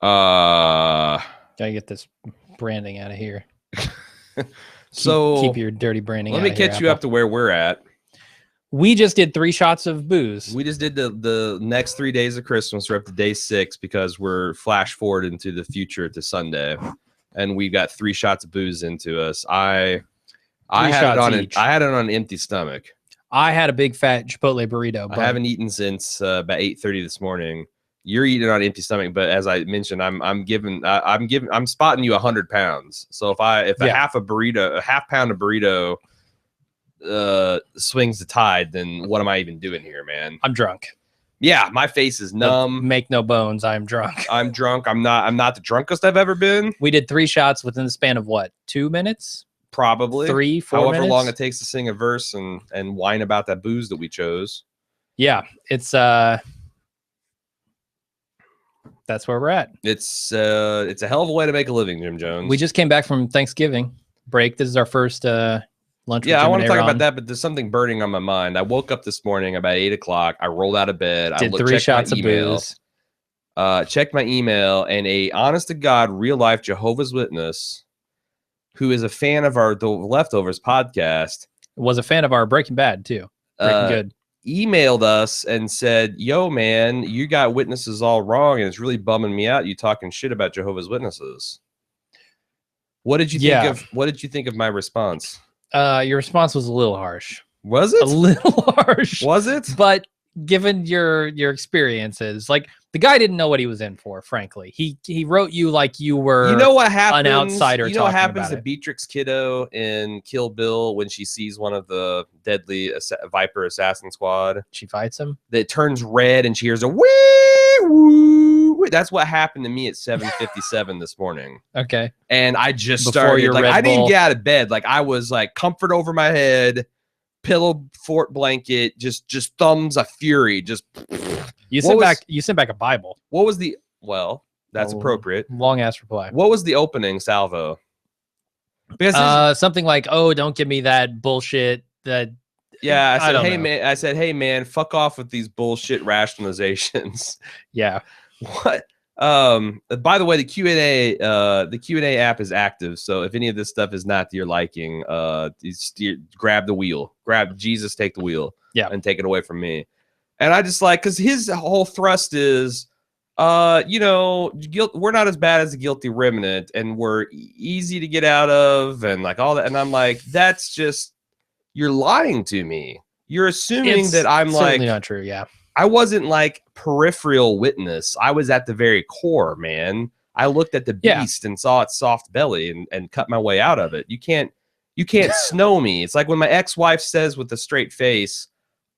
Gotta get this branding out of here. So keep your dirty branding. Let me catch you up to where we're at. We just did 3 shots of booze. We just did the next 3 days of Christmas. We're up to day 6 because we're flash forward into the future to Sunday, and we got 3 shots of booze into us. I had it on an empty stomach. I had a big fat Chipotle burrito. I haven't eaten since about 8:30 this morning. You're eating on an empty stomach, but as I mentioned, I'm spotting you 100 pounds. So if a half pound of burrito swings the tide, then what am I even doing here, man? I'm drunk. Yeah, my face is numb. Make no bones, I'm drunk. I'm drunk. I'm not the drunkest I've ever been. We did 3 shots within the span of what? 2 minutes? Probably 3, 4 however minutes? long it takes to sing a verse and whine about that booze that we chose. Yeah, it's that's where we're at. It's a hell of a way to make a living, Jim Jones. We just came back from Thanksgiving break. This is our first lunch. Yeah, I want to talk about that, but there's something burning on my mind. I woke up this morning about 8 o'clock. I rolled out of bed. Did 3 shots of booze. Checked my email, and a honest to God, real life Jehovah's Witness, who is a fan of the Leftovers podcast, was a fan of our Breaking Bad too. Breaking Good. Emailed us and said, "Yo, man, you got witnesses all wrong, and it's really bumming me out. You talking shit about Jehovah's Witnesses." What did you think of? What did you think of my response? Your response was a little harsh. Was it a little harsh? Was it? But given your experiences, like the guy didn't know what he was in for. Frankly, he wrote you like you were. You know what happens? An outsider. You know what happens to Beatrix Kiddo in Kill Bill when she sees one of the deadly Viper assassin squad? She fights him. That turns red and she hears a wee woo. That's what happened to me at 7:57 this morning. Okay. And I just started like I didn't get out of bed. Like I was like comfort over my head, pillow fort blanket, just thumbs of fury. Just you sent back a Bible. What was the that's appropriate. Long ass reply. What was the opening salvo? Because something like, "Oh, don't give me that bullshit." Yeah, I said, hey man, fuck off with these bullshit rationalizations. Yeah. What? By the way, the Q&A app is active, so if any of this stuff is not to your liking, grab the wheel. Grab Jesus, take the wheel. Yeah. And take it away from me. And I just like, because his whole thrust is we're not as bad as the guilty remnant, and we're easy to get out of, and like all that. And I'm like, that's just, you're lying to me. You're assuming that I'm like certainly not true. Yeah. I wasn't like peripheral witness. I was at the very core, man. I looked at the beast and saw its soft belly and cut my way out of it. You can't snow me. It's like when my ex-wife says with a straight face,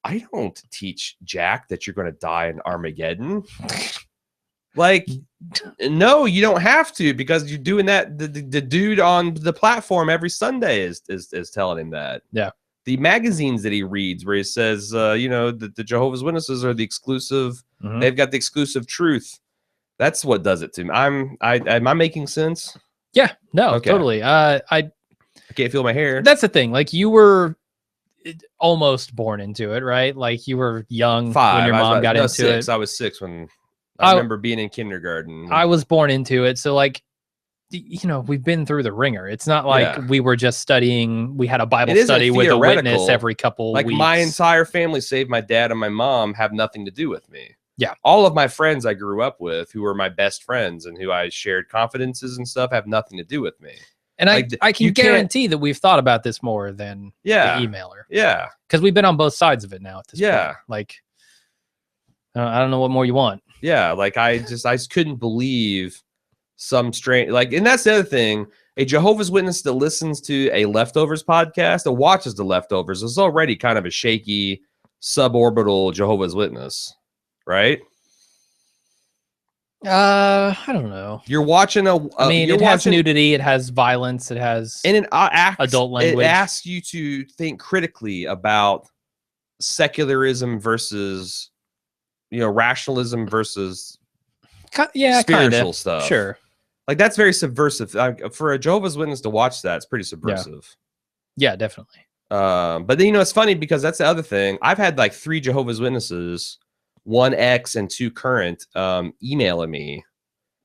"I don't teach Jack that you're going to die in Armageddon." Like, no, you don't have to, because you're doing that. The dude on the platform every Sunday is telling him that. Yeah. The magazines that he reads where he says, the Jehovah's Witnesses are the exclusive, they've got the exclusive truth. That's what does it to me. Am I making sense? Yeah, no, totally. I can't feel my hair. That's the thing. Like you were almost born into it, right? Like you were young when your mom got into it. I was 6 when I remember being in kindergarten. I was born into it. So like, we've been through the ringer. It's not like we were just studying. We had a Bible study with a witness every couple weeks. My entire family, save my dad and my mom, have nothing to do with me. Yeah. All of my friends I grew up with, who were my best friends and who I shared confidences and stuff, have nothing to do with me. And I can guarantee that we've thought about this more than the emailer. Yeah. Because we've been on both sides of it now at this point. Like, I don't know what more you want. Yeah. Like I couldn't believe some strange, like, and that's the other thing. A Jehovah's Witness that listens to a Leftovers podcast, that watches the Leftovers, is already kind of a shaky, suborbital Jehovah's Witness, right? I don't know. You're watching it has nudity, it has violence, it has adult language. It asks you to think critically about secularism versus, rationalism versus spiritual stuff. Sure. Like that's very subversive. For a Jehovah's Witness to watch that, it's pretty subversive. Yeah, definitely. But then, it's funny because that's the other thing. I've had like 3 Jehovah's Witnesses, 1 ex and 2 current, emailing me.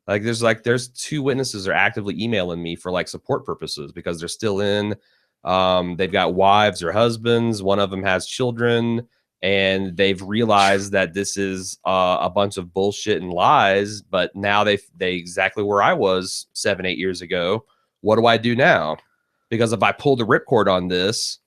Like there's 2 witnesses that are actively emailing me for like support purposes because they're still in. They've got wives or husbands. One of them has children, and they've realized that this is a bunch of bullshit and lies. But now they exactly where I was 7-8 years ago. What do I do now? Because if I pull the ripcord on this,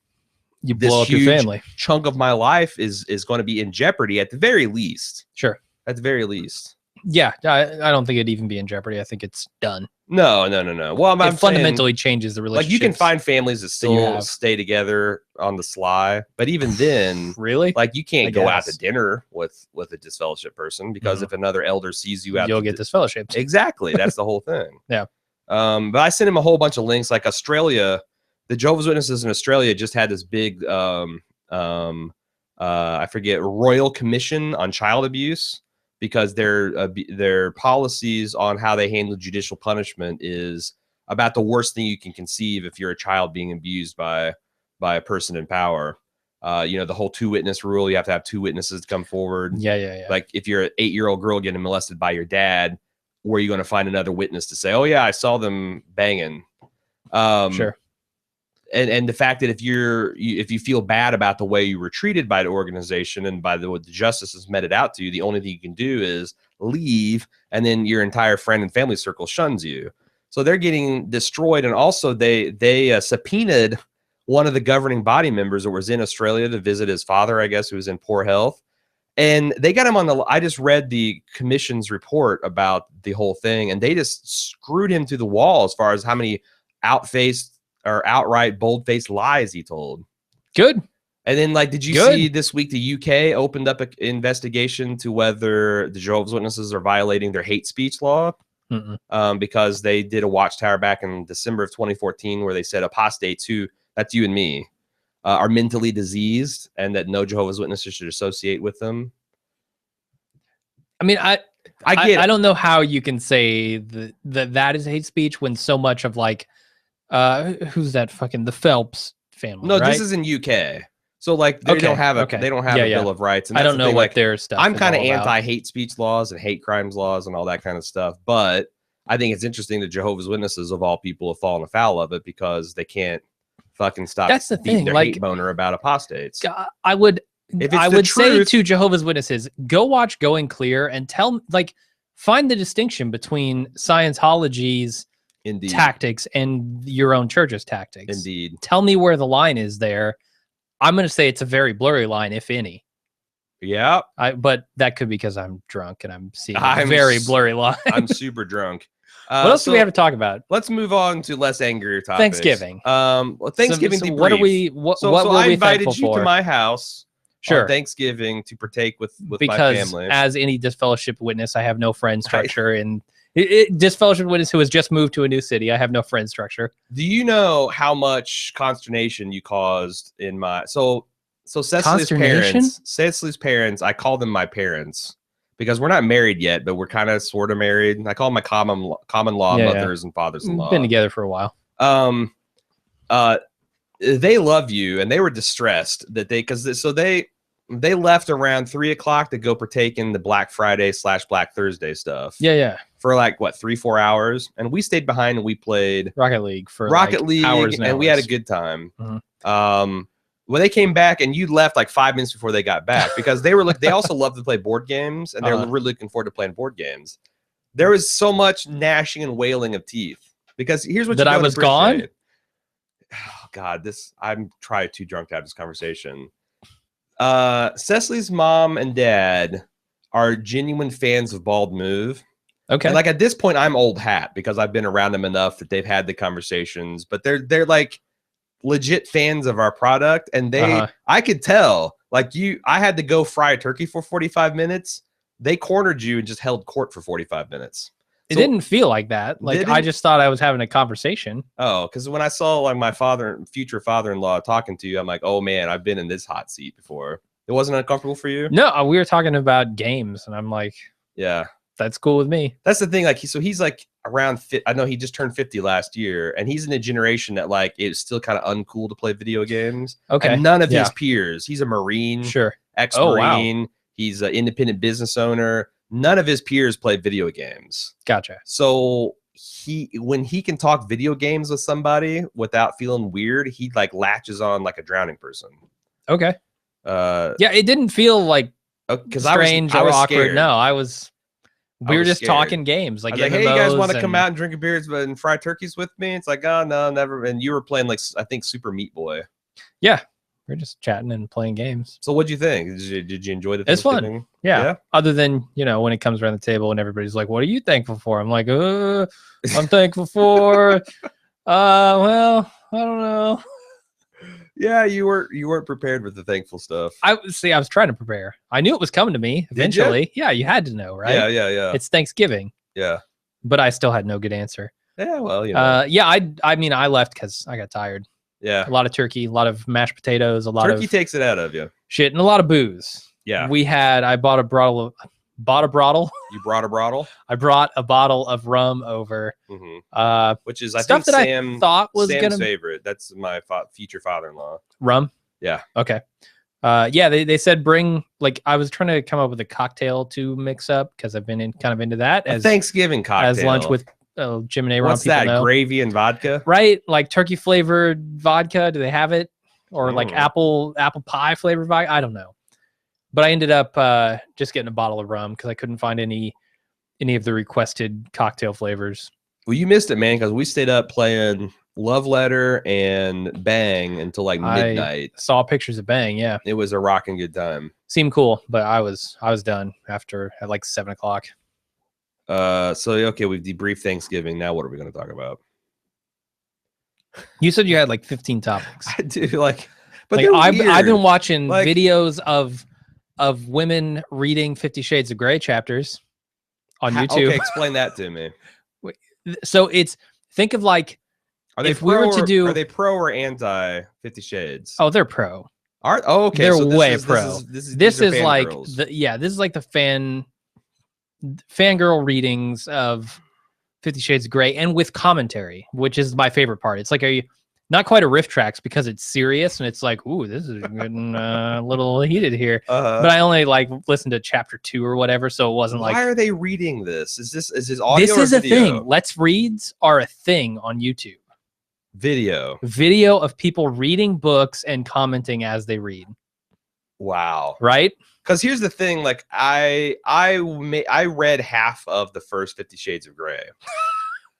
you blow up your family. Chunk of my life is going to be in jeopardy at the very least. Sure, at the very least. Yeah, I don't think it'd even be in jeopardy. I think it's done. No. Well, it fundamentally changes the relationship. Like you can find families that still stay together on the sly, but even then, really, like you can't go out to dinner with a disfellowship person because if another elder sees you out, you'll get disfellowshipped. Exactly, that's the whole thing. Yeah. But I sent him a whole bunch of links. Like Australia, the Jehovah's Witnesses in Australia just had this big, I forget, Royal Commission on Child Abuse. Because their policies on how they handle judicial punishment is about the worst thing you can conceive if you're a child being abused by a person in power. The whole 2 witness rule, you have to have 2 witnesses to come forward. Yeah. Like if you're an 8-year-old girl getting molested by your dad, where are you going to find another witness to say, oh yeah, I saw them banging? Sure. And the fact that if you feel bad about the way you were treated by the organization and by what the justices meted out to you, the only thing you can do is leave, and then your entire friend and family circle shuns you. So they're getting destroyed. And also they subpoenaed one of the governing body members that was in Australia to visit his father, I guess, who was in poor health. And they got him on I just read the commission's report about the whole thing, and they just screwed him to the wall as far as how many outright bold-faced lies he told. Good. And then, like, did you see this week the UK opened up an investigation to whether the Jehovah's Witnesses are violating their hate speech law? Because they did a watchtower back in December of 2014 where they said apostates who, that's you and me, are mentally diseased and that no Jehovah's Witnesses should associate with them. I mean, I don't know how you can say that is hate speech when so much of like, who's that fucking the Phelps family? No, right? This is in UK. So like they don't have a Bill of Rights. And I don't know what their stuff. I'm kind of anti-hate speech laws and hate crimes laws and all that kind of stuff. But I think it's interesting that Jehovah's Witnesses of all people have fallen afoul of it because they can't fucking stop. That's the thing. Their hate boner about apostates. I would say to Jehovah's Witnesses, go watch Going Clear and find the distinction between Scientology's tactics and your own church's tactics. Indeed. Tell me where the line is there. I'm going to say it's a very blurry line, if any. Yeah. But that could be because I'm drunk and I'm seeing a very blurry line. I'm super drunk. What else do we have to talk about? Let's move on to less angrier topics. Thanksgiving. Thanksgiving so debrief. What are we? What were we invited you for? to my house. Sure. On Thanksgiving to partake with because my family. As any disfellowship witness, I have no friend structure and. Disfellowship witness who has just moved to a new city. I have no friend structure. Do you know how much consternation you caused in my so Cecily's parents? I call them my parents because we're not married yet, but we're kind of sort of married. I call them my common law mothers and fathers-in-law. Been together for a while. They love you, and they were distressed that they left around 3:00 to go partake in the Black Friday / Black Thursday stuff. Yeah. For like what 3-4 hours, and we stayed behind and we played Rocket League hours and we had a good time. When they came back, and you left like 5 minutes before they got back because they also love to play board games, and they're really looking forward to playing board games. There was so much gnashing and wailing of teeth because here's what I was gone. Oh God, I'm trying too drunk to have this conversation. Cecily's mom and dad are genuine fans of Bald Move. Okay. And like at this point, I'm old hat because I've been around them enough that they've had the conversations, but they're like legit fans of our product. And I could tell I had to go fry a turkey for 45 minutes. They cornered you and just held court for 45 minutes. It didn't feel like that. Like I just thought I was having a conversation. Oh, because when I saw like my future father-in-law talking to you, I'm like, oh man, I've been in this hot seat before. It wasn't uncomfortable for you? No, we were talking about games, and I'm like, yeah, that's cool with me. That's the thing. Like, he's like around. I know he just turned 50 last year, and he's in a generation that like it's still kind of uncool to play video games. Okay, and none of his peers. He's a Marine, sure, ex-Marine. Oh, wow. He's an independent business owner. none of his peers play video games. Gotcha. So when he can talk video games with somebody without feeling weird, he like latches on like a drowning person. Okay. Yeah, it didn't feel like strange or awkward. Scared. No, we were just talking games. Like, hey, you guys want to come out and drink beers and fry turkeys with me? It's like, oh no, never. And you were playing like, I think, Super Meat Boy. Yeah, we're just chatting and playing games. So what'd you think? Did you enjoy the It's fun. Yeah. Other than, when it comes around the table and everybody's like, what are you thankful for? I'm like, I'm thankful for, well, I don't know. Yeah, you weren't prepared with the thankful stuff. I was trying to prepare. I knew it was coming to me eventually. Yeah, you had to know, right? Yeah. It's Thanksgiving. Yeah. But I still had no good answer. Yeah, well, I left because I got tired. Yeah. A lot of turkey, a lot of mashed potatoes, turkey takes it out of you. Shit, and a lot of booze. Yeah. I bought a bottle. You brought a bottle? I brought a bottle of rum over. Mm-hmm. Which is I thought was Sam's favorite. That's my future father-in-law. Rum? Yeah. Okay. They said bring, like, I was trying to come up with a cocktail to mix up because I've been into that as Thanksgiving cocktail. As lunch with Jim and A.Ron. What's that? Gravy and vodka? Right, like turkey flavored vodka. Do they have it? Or like apple pie flavored vodka? I don't know. But I ended up just getting a bottle of rum because I couldn't find any of the requested cocktail flavors. Well, you missed it, man, because we stayed up playing Love Letter and Bang until like midnight. I saw pictures of Bang. Yeah, it was a rocking good time. Seemed cool, but I was done at like 7 o'clock. So okay, we've debriefed Thanksgiving. Now what are we going to talk about? You said you had like 15 topics. I do, but I've been watching videos of women reading 50 Shades of Grey chapters on YouTube. Okay, explain that to me. So think of like, are they are they pro or anti 50 Shades? Oh, they're pro. Okay, they're so way pro. This is like girls. this is like the fangirl readings of 50 Shades of Grey, and with commentary, which is my favorite part. It's like not quite a riff tracks because it's serious and it's like, ooh, this is getting a little heated here. But I only listened to chapter 2 or whatever, so it wasn't Why are they reading this? Is this audio? This is a thing. Let's reads are a thing on YouTube. Video of people reading books and commenting as they read. Wow. Right? Because here's the thing, like I read half of the first 50 Shades of Grey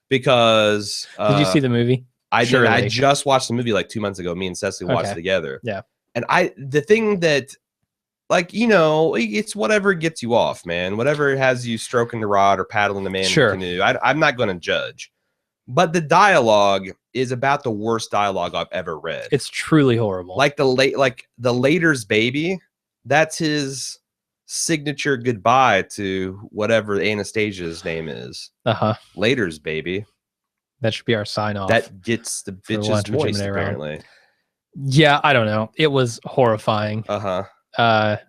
because did you see the movie? I did. I just watched the movie like 2 months ago. Me and Cecily watched it together. Yeah. And the thing that, it's whatever gets you off, man. Whatever has you stroking the rod or paddling the man in the canoe. I'm not going to judge. But the dialogue is about the worst dialogue I've ever read. It's truly horrible. Like the Later's baby. That's his signature goodbye to whatever Anastasia's name is. Later's baby. That should be our sign off. That gets the bitches moist, apparently. Yeah, I don't know. It was horrifying. I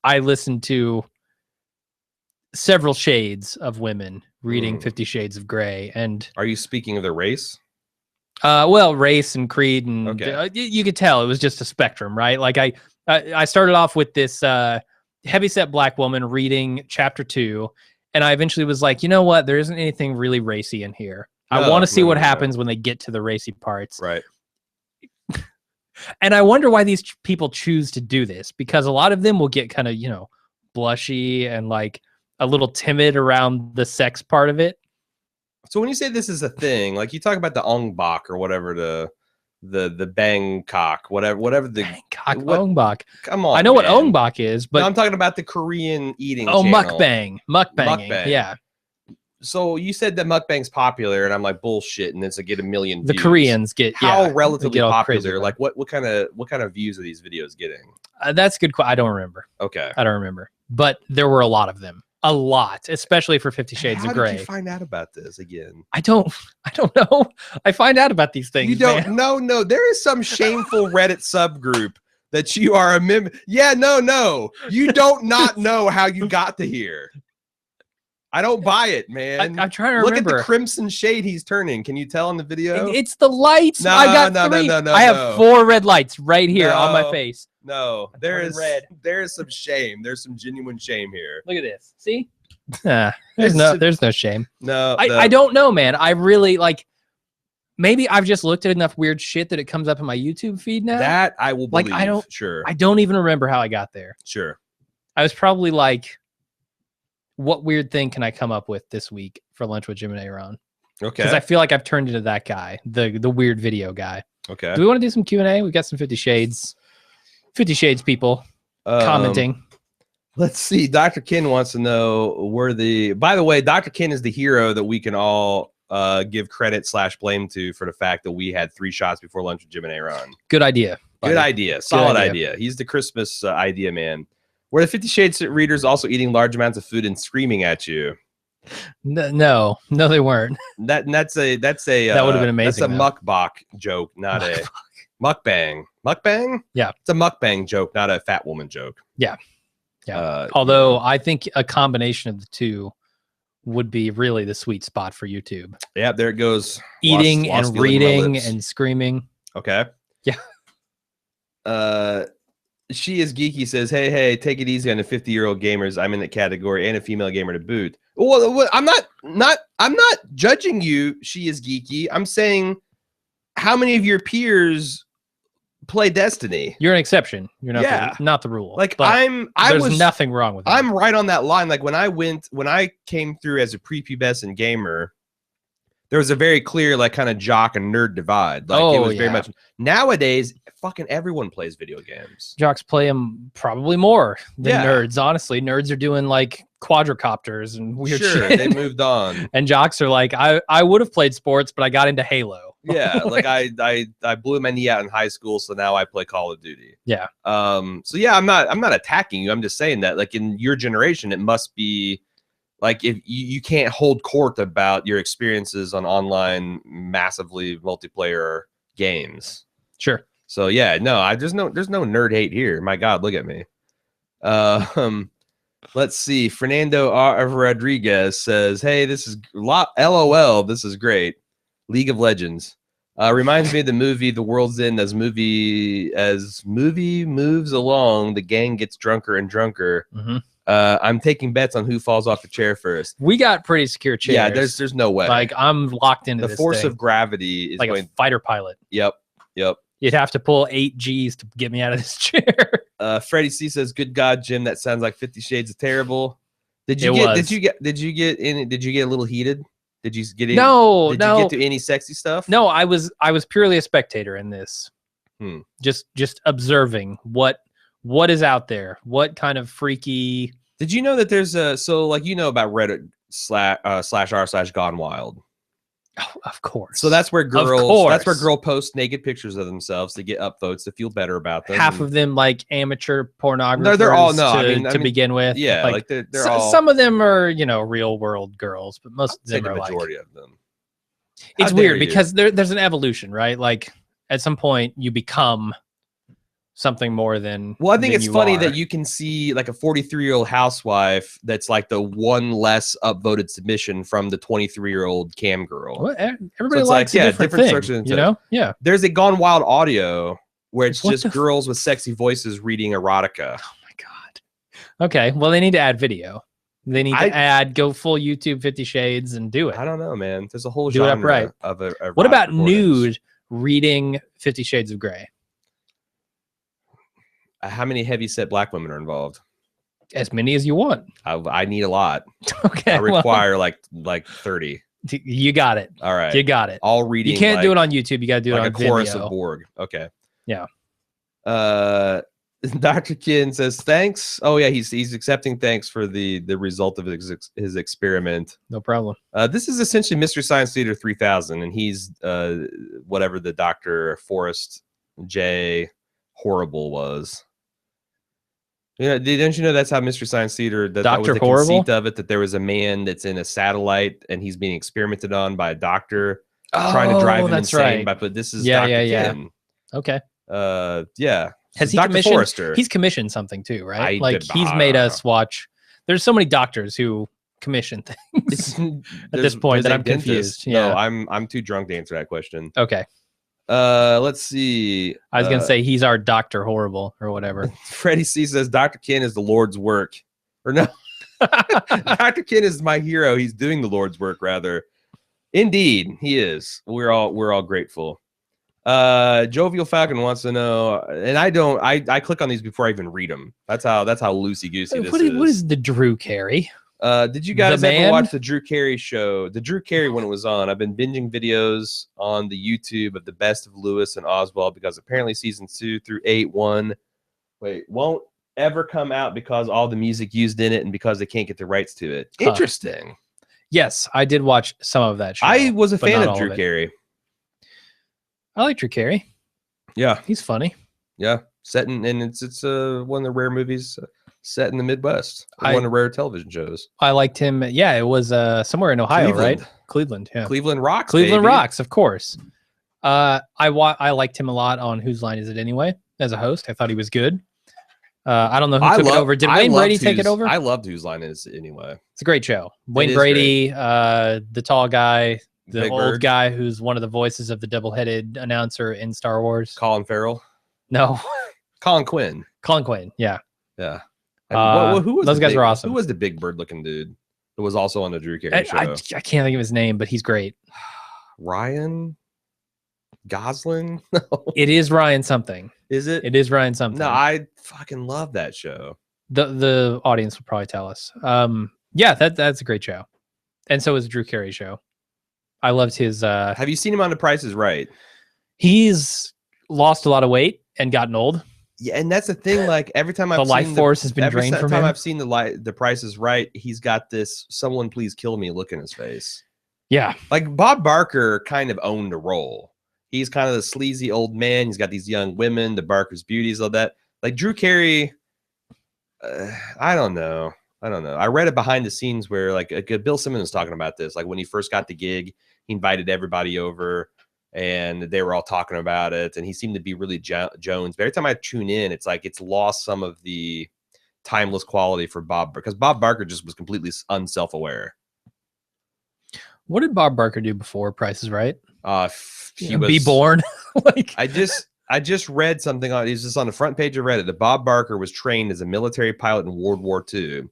listened to several shades of women reading 50 Shades of Grey. And are you speaking of the race? Well, race and creed, and you could tell it was just a spectrum, right? Like I started off with this heavyset black woman reading chapter 2, and I eventually was like, you know what? There isn't anything really racy in here. I want to see what happens when they get to the racy parts. Right. And I wonder why these people choose to do this, because a lot of them will get kind of, blushy and like a little timid around the sex part of it. So when you say this is a thing, like you talk about the Ong Bak or whatever, the Bangkok, whatever the Bangkok, Ong Bak. Come on, I know what Ong Bak is, but no, I'm talking about the Korean eating. Oh, channel. mukbang. Yeah. So you said that mukbang's popular, and I'm like, bullshit, and it's like get a million views. The Koreans get relatively popular. Like what kind of views are these videos getting? That's a good question. I don't remember. Okay, I don't remember, but there were a lot of them. A lot, especially for 50 Shades of Grey. How did you find out about this again? I don't know. I find out about these things. You don't know? No, there is some shameful Reddit subgroup that you are a member. Yeah, no. You don't not know how you got to here. I don't buy it, man. I'm trying to look remember. At the crimson shade he's turning. Can you tell in the video? It's the lights. No, I got 3. No. I have 4 red lights right here on my face. No, there is some shame. There's some genuine shame here. Look at this. See? There's no shame. No, I don't know, man. I really like. Maybe I've just looked at enough weird shit that it comes up in my YouTube feed now. That I will believe. Like Sure. I don't even remember how I got there. Sure. I was probably like, what weird thing can I come up with this week for lunch with Jim and A.Ron? Okay. Because I feel like I've turned into that guy, the weird video guy. Okay. Do we want to do some Q&A? We got some 50 Shades people commenting. Let's see. Dr. Ken wants to know by the way, Dr. Ken is the hero that we can all give credit / blame to for the fact that we had 3 shots before lunch with Jim and A.Ron. Good idea. Buddy. Good idea. Solid idea. He's the Christmas idea man. Were the 50 Shades readers also eating large amounts of food and screaming at you? No, they weren't. That would have been amazing. That's a mukbang joke, not a mukbang. Mukbang? Yeah. It's a mukbang joke, not a fat woman joke. Yeah. Although I think a combination of the two would be really the sweet spot for YouTube. Yeah, there it goes. Eating and reading and screaming. Okay. Yeah. She is geeky says, hey, take it easy on the 50-year-old gamers. I'm in that category and a female gamer to boot. Well, I'm not judging you. She is geeky. I'm saying, how many of your peers play Destiny? You're an exception. You're not the rule. Like there's nothing wrong with that. I'm right on that line. Like when I came through as a prepubescent gamer, there was a very clear like kind of jock and nerd divide. Like it was very much. Nowadays, fucking everyone plays video games. Jocks play them probably more than nerds. Honestly, nerds are doing like quadricopters and weird shit. They moved on. And jocks are like, I would have played sports, but I got into Halo. Yeah, like I blew my knee out in high school, so now I play Call of Duty. Yeah. So yeah, I'm not attacking you. I'm just saying that like in your generation, it must be like if you can't hold court about your experiences on online massively multiplayer games. Sure. So yeah, no, there's no nerd hate here. My God, look at me. Let's see. Fernando R. Rodriguez says, "Hey, this is LOL. This is great. League of Legends reminds me of the movie The World's End. As movie moves along, the gang gets drunker and drunker. Mm-hmm. I'm taking bets on who falls off the chair first. We got pretty secure chairs. Yeah, there's no way. Like I'm locked into the force of gravity is like a fighter pilot. Yep. You'd have to pull 8 G's to get me out of this chair." Freddie C says, "Good God, Jim, that sounds like 50 Shades of Terrible." Did you get a little heated? Did you get in? No. Did you get to any sexy stuff? No, I was purely a spectator in this. Just observing what is out there. What kind of freaky? Did you know that there's about Reddit /r/Gone Wild? Oh, of course. So that's where girls post naked pictures of themselves to get upvotes to feel better about them. Half of them like amateur pornographers. They're all to begin with. Yeah, like they're all. Some of them are real world girls, but most of them are majority of them. It's weird because there's an evolution, right? Like at some point you become something more than. Well, I think it's funny that you can see like a 43-year-old housewife that's like the one less upvoted submission from the 23-year-old cam girl. Well, everybody likes a different thing, Yeah. There's a Gone Wild audio where it's just girls with sexy voices reading erotica. Oh my God. Okay, well they need to add video. They need to go full YouTube 50 Shades and do it. I don't know, man. There's a whole genre of what about nude reading 50 Shades of Grey? How many heavy-set black women are involved? As many as you want. I need a lot. Okay. I require like 30. You got it. All right. You got it. All reading. You can't do it on YouTube. You got to do it on a chorus of Borg. Okay. Yeah. Dr. Kin says thanks. Oh yeah, he's accepting thanks for the result of his experiment. No problem. This is essentially Mystery Science Theater 3000, and he's whatever the Dr. Forrest J. Horrible was. Don't you know that's how Mystery Science Theater? That was the conceit of it. That there was a man that's in a satellite and he's being experimented on by a doctor trying to drive him insane. Right. But this is Dr. Kin. Okay. Yeah. Has he commissioned? Forrester. He's commissioned something too, right? He's made us watch. There's so many doctors who commission things at this point that I'm confused. No, I'm too drunk to answer that question. Okay. Let's see. I was gonna say he's our Dr. Horrible or whatever. Freddie C says Dr. Ken is the Lord's work. Or no. Dr. Ken is my hero. He's doing the Lord's work, rather. Indeed, he is. We're all grateful. Jovial Falcon wants to know, and I click on these before I even read them. That's how loosey goosey this is. What is the Drew Carey? Did you guys ever watch the Drew Carey show? The Drew Carey when it was on. I've been binging videos on the YouTube of the best of Lewis and Oswald because apparently seasons 2 through 8 won't ever come out because all the music used in it and because they can't get the rights to it. Interesting. Yes, I did watch some of that show. I was a fan of Drew Carey. I like Drew Carey. Yeah, he's funny. Yeah, it's one of the rare movies set in the Midwest. One of the rare television shows. I liked him. Yeah, it was somewhere in Ohio, Cleveland. right? Cleveland. Yeah, Cleveland rocks. Cleveland baby. rocks, of course. I liked him a lot on Whose Line Is It Anyway? As a host, I thought he was good. I don't know who took it over. Did Wayne Brady take it over? I loved Whose Line Is It Anyway. It's a great show. Wayne Brady, the tall guy, the Big old Bird. Guy who's one of the voices of the double-headed announcer in Star Wars. Colin Farrell? No. Colin Quinn. Colin Quinn, yeah. Yeah. Who was those guys were awesome. Who was the big bird-looking dude who was also on the Drew Carey show? I can't think of his name, but he's great. Ryan Gosling? No. It is Ryan something. Is it? It is Ryan something. No, I fucking love that show. The audience will probably tell us. Yeah, that's a great show. And so is the Drew Carey show. I loved his Have you seen him on The Price is Right? He's lost a lot of weight and gotten old. Yeah, and that's the thing. Like every time the life force has been drained from him. Every time I've seen the Price is Right, he's got this "someone please kill me" look in his face. Yeah, like Bob Barker kind of owned a role. He's kind of the sleazy old man. He's got these young women, the Barker's beauties, all that. Like Drew Carey, I don't know. I read it behind the scenes where like Bill Simmons was talking about this. Like when he first got the gig, he invited everybody over. And they were all talking about it, and he seemed to be really Jones. But every time I tune in, it's like it's lost some of the timeless quality for Bob, because Bob Barker just was completely unself-aware. What did Bob Barker do before Price is Right? He was Be Born. Like I just read something on. He's just on the front page of Reddit that Bob Barker was trained as a military pilot in World War II,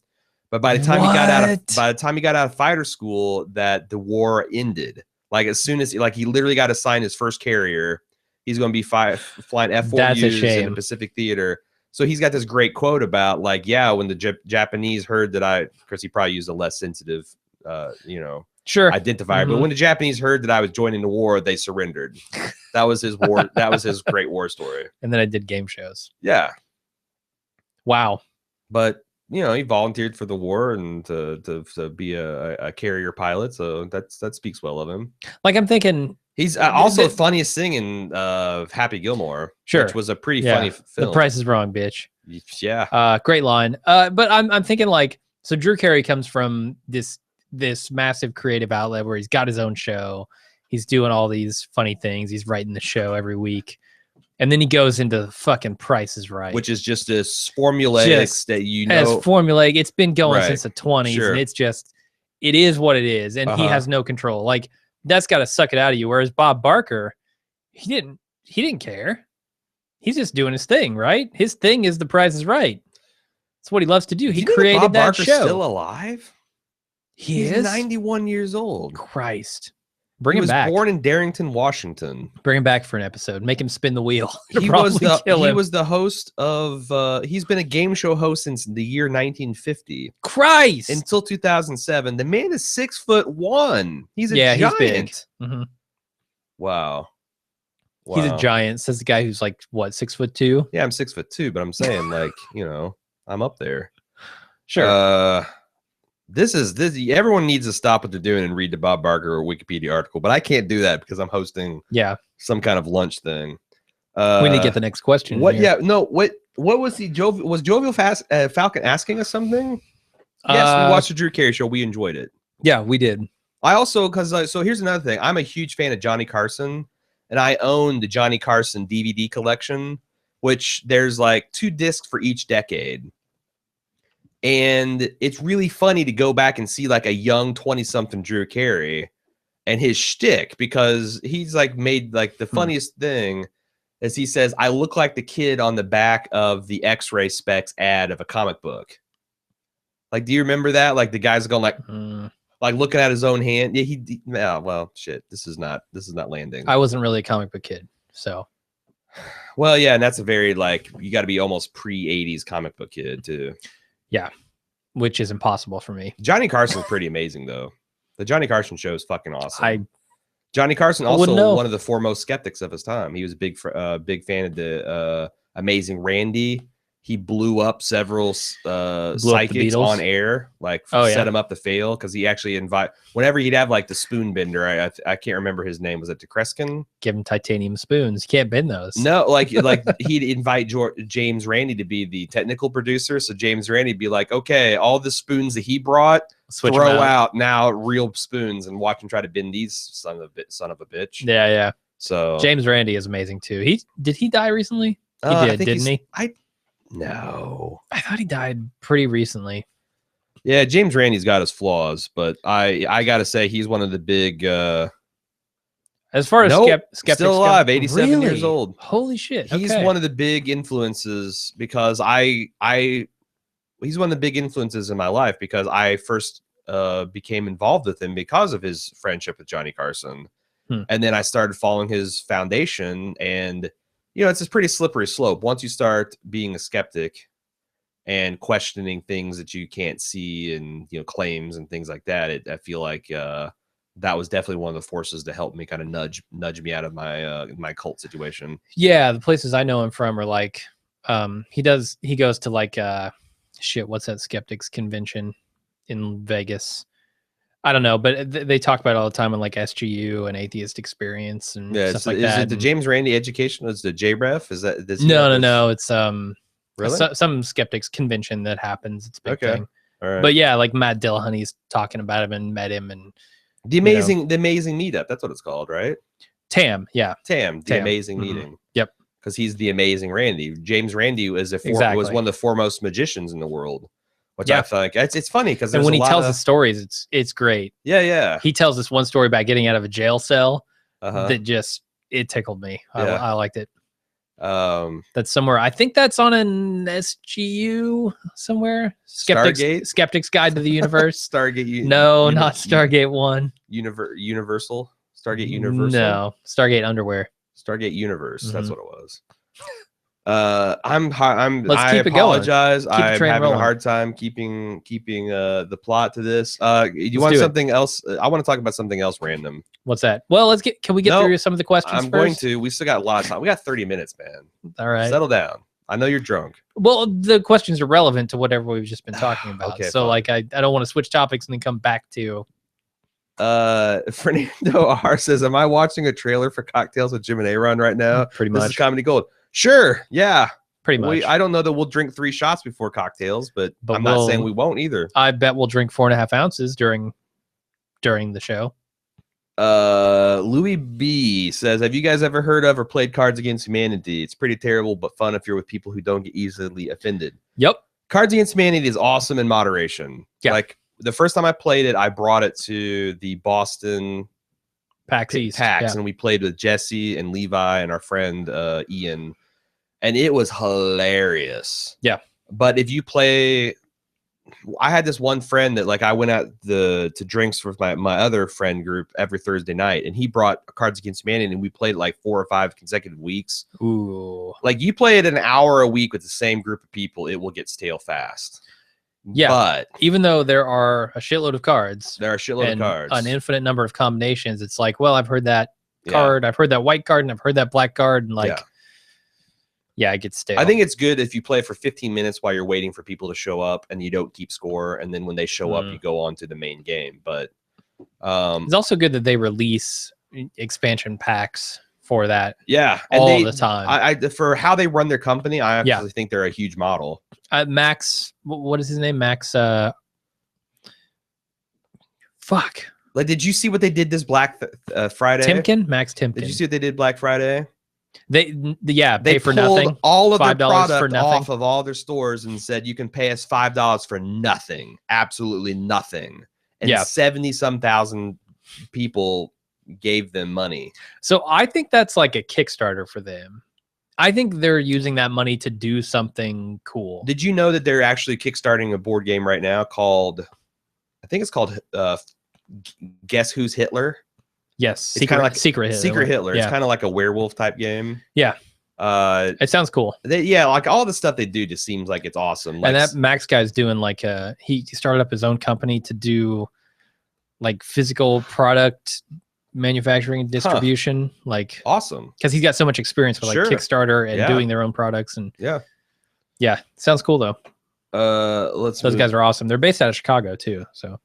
but by the time he got out of fighter school, that the war ended. Like as soon as he literally got assigned his first carrier, he's going to be flying F-4Us in the Pacific Theater. So he's got this great quote about like, yeah, when the Japanese heard that because he probably used a less sensitive, identifier. Mm-hmm. But when the Japanese heard that I was joining the war, they surrendered. That was his war. That was his great war story. And then I did game shows. Yeah. Wow. But he volunteered for the war and to be a carrier pilot. So that speaks well of him. Like I'm thinking he's also the funniest thing in Happy Gilmore, which was a pretty funny film. The Price is Wrong, bitch. Yeah. Great line. But I'm thinking like, so Drew Carey comes from this massive creative outlet where he's got his own show. He's doing all these funny things. He's writing the show every week. And then he goes into fucking Price is Right, which is just this formulaic as formulaic. It's been going since the 20s, and it is what it is, and he has no control. Like that's got to suck it out of you. Whereas Bob Barker, he didn't care. He's just doing his thing, right? His thing is the Price is Right. That's what he loves to do. He created Bob that Barker's show. Still alive? He's 91 years old. Christ. He was born in Darrington, Washington. Bring him back for an episode. Make him spin the wheel. He was the host of. He's been a game show host since the year 1950. Christ! Until 2007. The man is 6'1". He's a giant. He's big. Mm-hmm. Wow. He's a giant. Says the guy who's like what, 6'2"? Yeah, I'm 6'2", but I'm saying like I'm up there. Sure. This. Everyone needs to stop what they're doing and read the Bob Barker or Wikipedia article, but I can't do that because I'm hosting some kind of lunch thing. We need to get the next question. What? Yeah. No. What was he? Was Jovial Falcon asking us something? Yes, we watched the Drew Carey show. We enjoyed it. Yeah, we did. I also so here's another thing. I'm a huge fan of Johnny Carson, and I own the Johnny Carson DVD collection, which there's like 2 discs for each decade. And it's really funny to go back and see like a young 20-something Drew Carey and his shtick, because he's like made like the funniest thing is he says, I look like the kid on the back of the X-ray specs ad of a comic book. Like, do you remember that? Like the guy's going like looking at his own hand. Yeah, well, shit. This is not landing. I wasn't really a comic book kid, so. Well, yeah, and that's a very like you got to be almost pre-80s comic book kid too. Yeah, which is impossible for me. Johnny Carson's pretty amazing though. The Johnny Carson show is fucking awesome. Johnny Carson also one of the foremost skeptics of his time. He was a big fan of the Amazing Randy. He blew up several psychics on air, like set him up to fail, because he actually whenever he'd have like the spoon bender. I can't remember his name. Was it DeCreskin? Give him titanium spoons. You can't bend those. No, like he'd invite James Randi to be the technical producer. So James Randi would be like, okay, all the spoons that he brought, throw out now real spoons, and watch him try to bend these son of a bitch. Yeah. So James Randi is amazing too. Did he die recently? He did, didn't he? No, I thought he died pretty recently. Yeah, James Randi's got his flaws, but I gotta say he's one of the big. As far as skeptics, still alive, 87 years old. Holy shit! He's one of the big influences because he's one of the big influences in my life because I first became involved with him because of his friendship with Johnny Carson, and then I started following his foundation and. It's a pretty slippery slope. Once you start being a skeptic and questioning things that you can't see and, claims and things like that, I feel like that was definitely one of the forces to help me kind of nudge me out of my cult situation. Yeah. The places I know him from are like, he goes to like, what's that skeptics convention in Vegas? I don't know, but they talk about it all the time on like SGU and Atheist Experience and stuff like that. Is it the James Randi Education? Is the JREF? Is that no? It's really? Some skeptics convention that happens. It's a big thing. All right. But yeah, like Matt Dillahunty's talking about him and met him and the amazing meetup. That's what it's called, right? TAM, yeah. TAM, the amazing meeting. Yep. Because he's the amazing Randy. James Randi was was one of the foremost magicians in the world. Which I feel like it's funny because when he tells his stories, it's great. Yeah. He tells this one story about getting out of a jail cell that it tickled me. I liked it. That's somewhere. I think that's on an SGU somewhere. Skeptics Guide to the Universe. Stargate. No, not Stargate 1. Universal. Stargate Universal. No, Stargate Underwear. Stargate Universe. That's what it was. Let's keep I apologize. I'm having rolling. a hard time keeping the plot to this. You want something else? I want to talk about something else random. What's that? Well, can we get through some of the questions I'm first? going to. We still got a lot of time. We got 30 minutes, man. All right. Settle down. I know you're drunk. Well, the questions are relevant to whatever we've just been talking about. Okay, so like I don't want to switch topics and then come back to Fernando R says, am I watching a trailer for Cocktails with Jim and A.Ron right now? Pretty much. This is Comedy Gold. Sure. Yeah. Pretty much. I don't know that we'll drink 3 shots before Cocktails, but I'm not saying we won't either. I bet we'll drink 4.5 ounces during the show. Louis B says, have you guys ever heard of or played Cards Against Humanity? It's pretty terrible, but fun if you're with people who don't get easily offended. Yep. Cards Against Humanity is awesome in moderation. Yeah. Like the first time I played it, I brought it to the Boston PAX East, and we played with Jesse and Levi and our friend Ian, and it was hilarious. Yeah. But if you play, I had this one friend that like I went out to drinks with my other friend group every Thursday night, and he brought Cards Against Humanity, and we played like 4 or 5 consecutive weeks. Ooh. Like you play it an hour a week with the same group of people, it will get stale fast. Yeah, but even though there are a shitload of cards, an infinite number of combinations, it's like, well, I've heard that card, I've heard that white card, and I've heard that black card, and like, it gets stale. I think it's good if you play for 15 minutes while you're waiting for people to show up, and you don't keep score, and then when they show up, you go on to the main game. But it's also good that they release expansion packs for that. Yeah, all the time. I for how they run their company, I actually think they're a huge model. Max, what is his name? Max. Fuck. Like, did you see what they did this Black Friday? Max Timken. Did you see what they did Black Friday? They pay for pulled nothing. All of their product off of all their stores and said you can pay us $5 for nothing, absolutely nothing, and 70-some thousand people gave them money. So I think that's like a Kickstarter for them. I think they're using that money to do something cool. Did you know that they're actually kickstarting a board game right now called, I think it's called Guess Who's Hitler? Yes, it's kind of like Secret Hitler. Secret Hitler. It's kind of like a werewolf type game. Yeah. It sounds cool. Like all the stuff they do just seems like it's awesome. Like, and that Max guy's doing like he started up his own company to do like physical product manufacturing and distribution. Like awesome, because he's got so much experience with like Kickstarter and doing their own products. And yeah, sounds cool though. Those guys are awesome. They're based out of Chicago too, so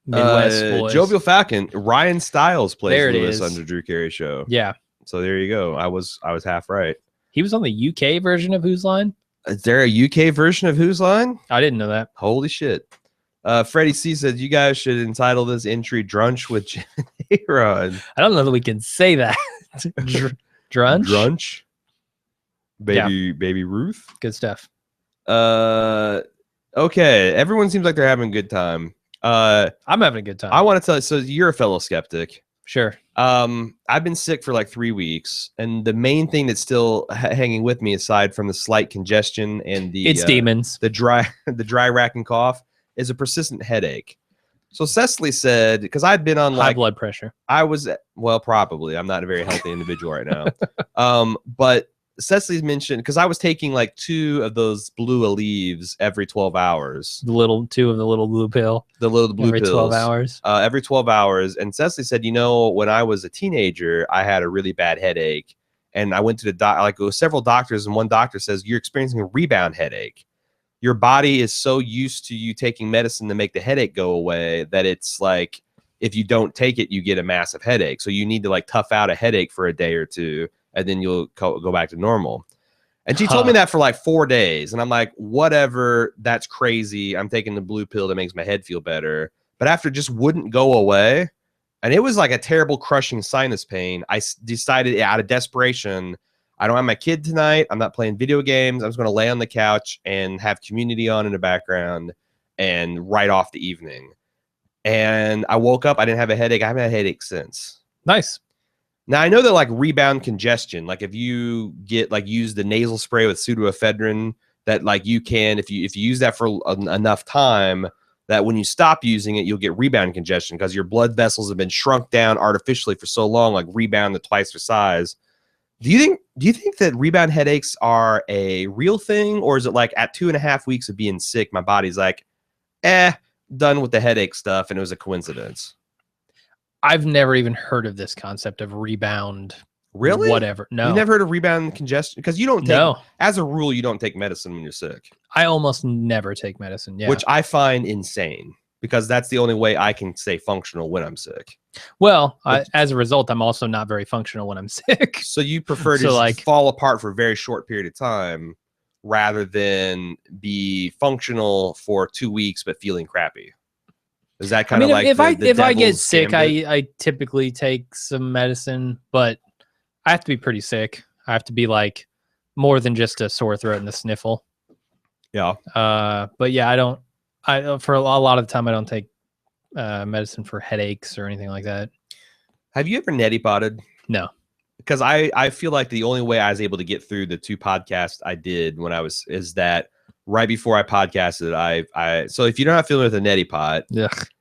Midwest boys. Jovial Falcon. Ryan Stiles plays Lewis on the Drew Carey Show. Yeah, so there you go. I was half right. He was on the UK version of Whose Line. Is there a UK version of Whose Line? I didn't know that. Holy shit. Freddie C says you guys should entitle this entry Drunch with A.Ron. I don't know that we can say that. Drunch? Baby Ruth? Good stuff. Okay. Everyone seems like they're having a good time. I'm having a good time. I want to tell you, so you're a fellow skeptic. Sure. I've been sick for like 3 weeks, and the main thing that's still hanging with me, aside from the slight congestion and the demons, the dry rack and cough, is a persistent headache. So Cecily said, because I'd been on high blood pressure. I was probably. I'm not a very healthy individual right now. But Cecily's mentioned, because I was taking like 2 of those blue Aleve every 12 hours. 2 of the little blue pill. The blue every pills. 12 hours. Every 12 hours. And Cecily said, when I was a teenager, I had a really bad headache. And I went to the several doctors, and one doctor says, you're experiencing a rebound headache. Your body is so used to you taking medicine to make the headache go away that it's like, if you don't take it, you get a massive headache. So you need to like tough out a headache for a day or 2. And then you'll go back to normal. And she told me that for like 4 days. And I'm like, whatever, that's crazy. I'm taking the blue pill that makes my head feel better. But after it just wouldn't go away, and it was like a terrible crushing sinus pain, I decided out of desperation, I don't have my kid tonight. I'm not playing video games. I'm just going to lay on the couch and have Community on in the background and write off the evening. And I woke up. I didn't have a headache. I haven't had a headache since. Nice. Now, I know that like rebound congestion, like if you get like use the nasal spray with pseudoephedrine, that like you can, if you use that for enough time, that when you stop using it, you'll get rebound congestion because your blood vessels have been shrunk down artificially for so long, like rebound to twice their size. Do you think that rebound headaches are a real thing, or is it like at 2.5 weeks of being sick, my body's like, done with the headache stuff, and it was a coincidence? I've never even heard of this concept of rebound. Really? Whatever. No. You never heard of rebound congestion? Because you don't take, as a rule, you don't take medicine when you're sick. I almost never take medicine. Yeah. Which I find insane, because that's the only way I can stay functional when I'm sick. Well, as a result, I'm also not very functional when I'm sick. So you prefer to just fall apart for a very short period of time rather than be functional for 2 weeks but feeling crappy. Is that kind of like if I get sick, I typically take some medicine, but I have to be pretty sick. I have to be like more than just a sore throat and a sniffle. Yeah. But yeah, for a lot of the time I don't take medicine for headaches or anything like that. Have you ever neti potted? No. Because I feel like the only way I was able to get through the 2 podcasts I did is that right before I podcasted, so if you're not familiar with a neti pot,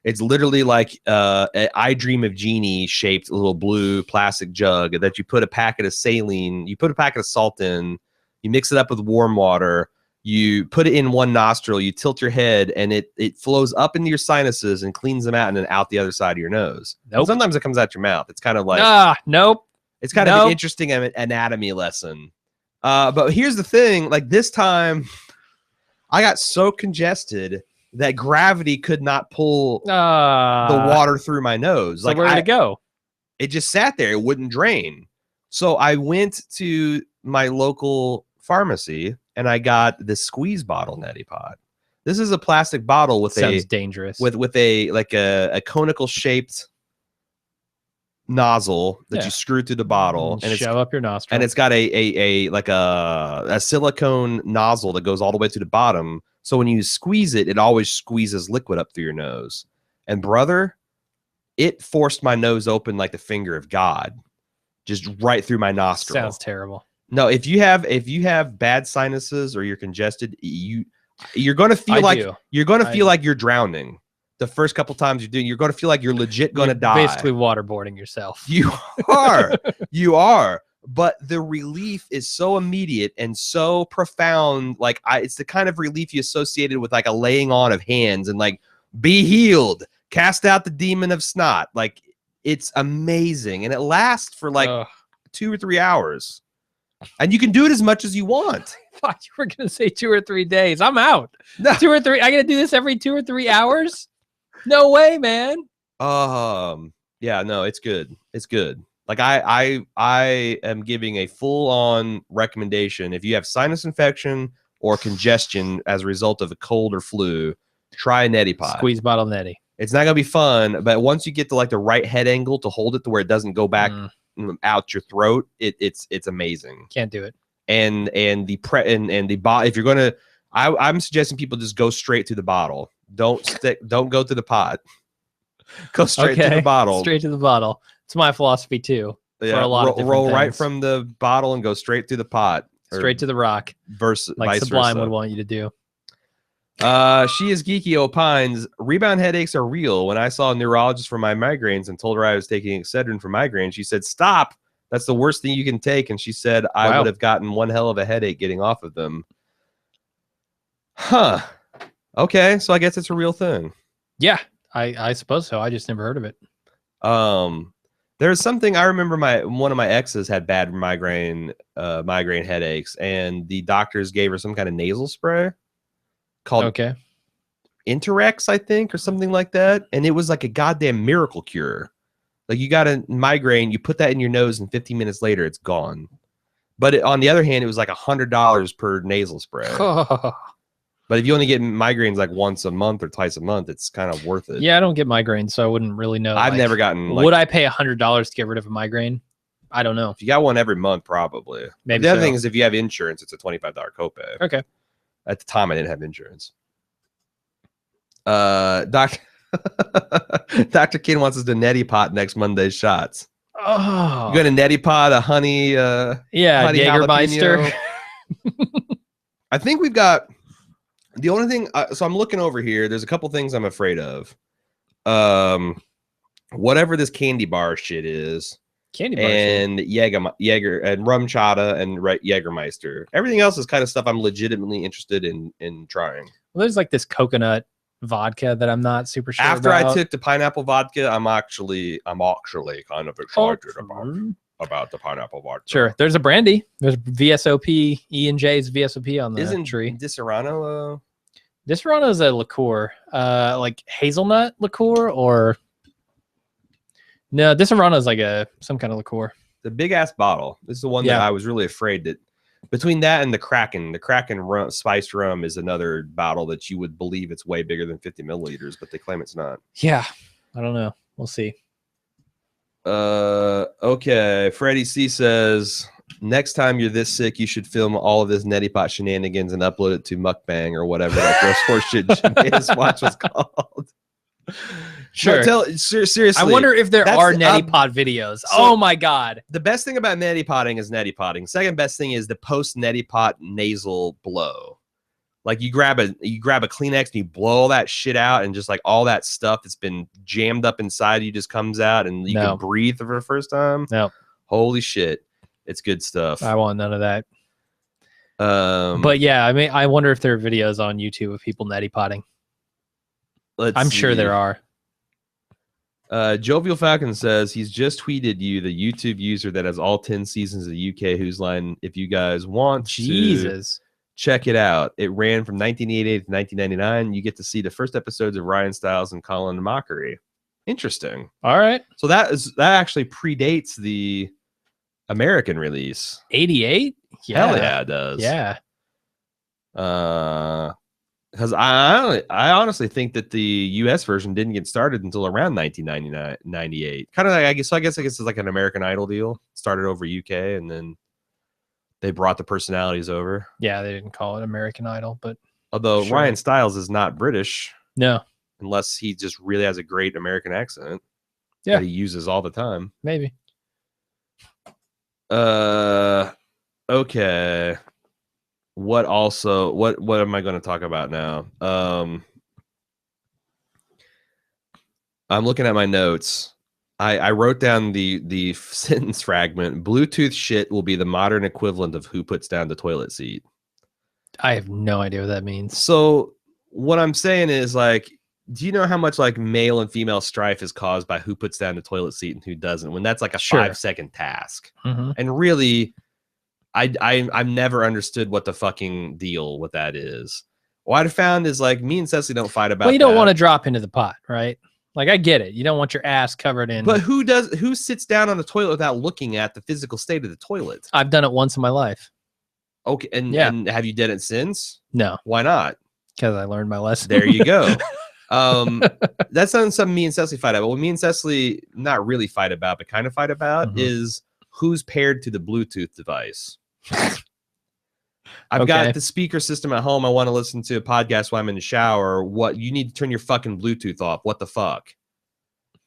it's literally like I Dream of Jeannie shaped little blue plastic jug that you put a packet of saline, you put a packet of salt in, you mix it up with warm water, you put it in one nostril, you tilt your head, and it flows up into your sinuses and cleans them out and then out the other side of your nose. Nope. Sometimes it comes out your mouth. It's kind of like nope. It's kind of an interesting anatomy lesson. But here's the thing, like this time I got so congested that gravity could not pull the water through my nose. So like where did it go? It just sat there. It wouldn't drain. So I went to my local pharmacy and I got this squeeze bottle neti pot. This is a plastic bottle with dangerous. With a conical shaped nozzle that you screw through the bottle and shove up your nostril. And it's got a silicone nozzle that goes all the way to the bottom. So when you squeeze it, it always squeezes liquid up through your nose. And brother, it forced my nose open like the finger of God, just right through my nostril. Sounds terrible. No, if you have bad sinuses or you're congested, you're going to feel like you're drowning. The first couple times you're going to feel like you're legit going to die. Basically waterboarding yourself. You are. But the relief is so immediate and so profound. Like it's the kind of relief you associated with like a laying on of hands and like, be healed, cast out the demon of snot. Like it's amazing. And it lasts for like 2 or 3 hours. And you can do it as much as you want. I thought you were going to say 2 or 3 days. I'm out. No. 2 or 3. I got to do this every 2 or 3 hours? No way, man. Yeah, no, it's good. It's good. Like I am giving a full-on recommendation. If you have sinus infection or congestion as a result of a cold or flu, try a neti pot. Squeeze bottle neti. It's not gonna be fun, but once you get to like the right head angle to hold it to where it doesn't go back out your throat, it's amazing. Can't do it. And the bottle. If you're gonna, I'm suggesting people just go straight to the bottle. Don't go to the pot. Go straight to the bottle. Straight to the bottle. It's my philosophy too. Yeah, for a lot of different roll things. right from the bottle and go straight to the pot. Straight to the rock. Versus like Sublime would want you to do. She is geeky opines, rebound headaches are real. When I saw a neurologist for my migraines and told her I was taking Excedrin for migraines, she said, stop. That's the worst thing you can take. And she said, I would have gotten one hell of a headache getting off of them. Huh. Okay, so I guess it's a real thing. Yeah, I suppose so. I just never heard of it. There's something I remember one of my exes had bad migraine headaches, and the doctors gave her some kind of nasal spray called Interex, I think, or something like that. And it was like a goddamn miracle cure. Like you got a migraine, you put that in your nose, and 15 minutes later, it's gone. But on the other hand, it was like $100 per nasal spray. But if you only get migraines like once a month or twice a month, it's kind of worth it. Yeah, I don't get migraines, so I wouldn't really know. I've never gotten. Would I pay $100 to get rid of a migraine? I don't know. If you got one every month, probably. Maybe the other thing is if you have insurance, it's a $25 copay. Okay. At the time, I didn't have insurance. Dr. Kid wants us to neti pot next Monday's shots. Oh, you got a neti pot, a honey. Yeah, honey Jägermeister. I think we've got. The only thing, so I'm looking over here. There's a couple things I'm afraid of. Whatever this candy bar shit is, and Jaeger and rum chata and Jägermeister. Everything else is kind of stuff I'm legitimately interested in trying. Well, there's like this coconut vodka that I'm not super sure After about. I took the pineapple vodka, I'm actually kind of excited about the pineapple vodka. Sure. There's a brandy. There's VSOP, E&J's VSOP on the Isn't tree. Disaronno? Disaronno is a liqueur, like hazelnut liqueur, or no? Disaronno is like some kind of liqueur. The big ass bottle. This is the one that I was really afraid that between that and the Kraken rum, spiced rum is another bottle that you would believe it's way bigger than 50 milliliters, but they claim it's not. Yeah, I don't know. We'll see. Okay. Freddie C says, next time you're this sick, you should film all of this neti pot shenanigans and upload it to Mukbang or whatever that gross horseshit watch was called. Sure. No, seriously. I wonder if there are neti pot videos. So oh my God. The best thing about neti potting is neti potting. Second best thing is the post neti pot nasal blow. Like you grab a Kleenex and you blow all that shit out, and just like all that stuff that's been jammed up inside you just comes out, and you can breathe for the first time. No. Holy shit. It's good stuff. I want none of that. But yeah, I mean, I wonder if there are videos on YouTube of people neti potting. I'm sure there are. Jovial Falcon says he's just tweeted you, the YouTube user that has all 10 seasons of the UK Who's Line. If you guys want to check it out. It ran from 1988 to 1999. You get to see the first episodes of Ryan Stiles and Colin Mockery. Interesting. All right. So that actually predates the American release. 88? Yeah. Hell yeah, it does. Yeah. Because I honestly think that the US version didn't get started until around 1998. Kind of like, I guess it's like an American Idol deal. Started over UK, and then they brought the personalities over. Yeah, they didn't call it American Idol, but although sure. Ryan Stiles is not British. No. Unless he just really has a great American accent. that he uses all the time. Maybe. Okay. What am I going to talk about now? I'm looking at my notes. I wrote down the sentence fragment. Bluetooth shit will be the modern equivalent of who puts down the toilet seat. I have no idea what that means. So what I'm saying is, like, do you know how much like male and female strife is caused by who puts down the toilet seat and who doesn't, when that's like a 5-second task? And really, I've never understood what the fucking deal with that is. What I found is, like, me and Cecily don't fight about. Well, you don't want to drop into the pot, right? Like, I get it. You don't want your ass covered in. But who sits down on the toilet without looking at the physical state of the toilet? I've done it once in my life. Okay, and have you done it since? No. Why not? Because I learned my lesson. There you go. That's not something me and Cecily fight about. What me and Cecily not really fight about, but kind of fight about is who's paired to the Bluetooth device. I've got the speaker system at home. I want to listen to a podcast while I'm in the shower. What, you need to turn your fucking Bluetooth off. What the fuck?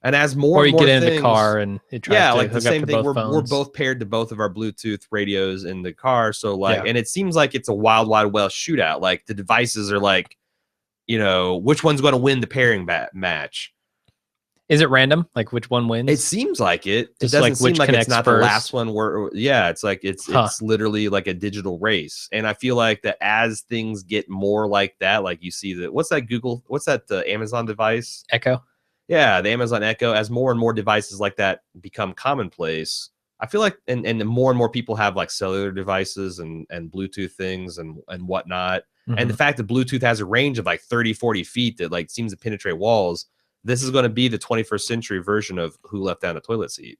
And as more and more get things, in the car and it tries to like the same thing. We're both paired to both of our Bluetooth radios in the car. So like, and it seems like it's a wild, wild west shootout. Like the devices are like, you know, which one's going to win the pairing match? Is it random? Like which one wins? It seems like it. It Just doesn't like seem which like it's not first. the last one where, it's like, it's literally like a digital race. And I feel like that as things get more like that, like you see that, what's that Amazon device? Echo. Yeah, the Amazon Echo. As more and more devices like that become commonplace, I feel like, and more people have like cellular devices and Bluetooth things and whatnot. And the fact that Bluetooth has a range of like 30, 40 feet that like seems to penetrate walls, this is going to be the 21st century version of who left down the toilet seat.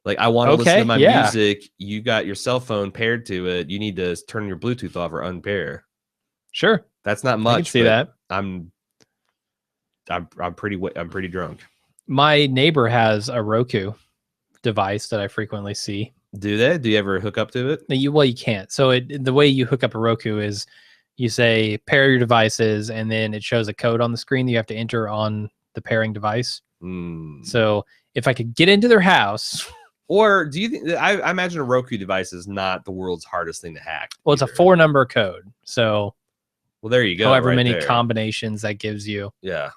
Like, I want to listen to my music. You got your cell phone paired to it. You need to turn your Bluetooth off or unpair. Sure. That's not much. I can see that. I'm pretty drunk. My neighbor has a Roku device that I frequently see. Do they? Do you ever hook up to it? Well, you can't. So the way you hook up a Roku is you say pair your devices, and then it shows a code on the screen that you have to enter on the pairing device. So if I could get into their house, or do you think? I imagine a Roku device is not the world's hardest thing to hack. Well, it's a 4-number code. So, well, there you go. However many combinations that gives you. Yeah.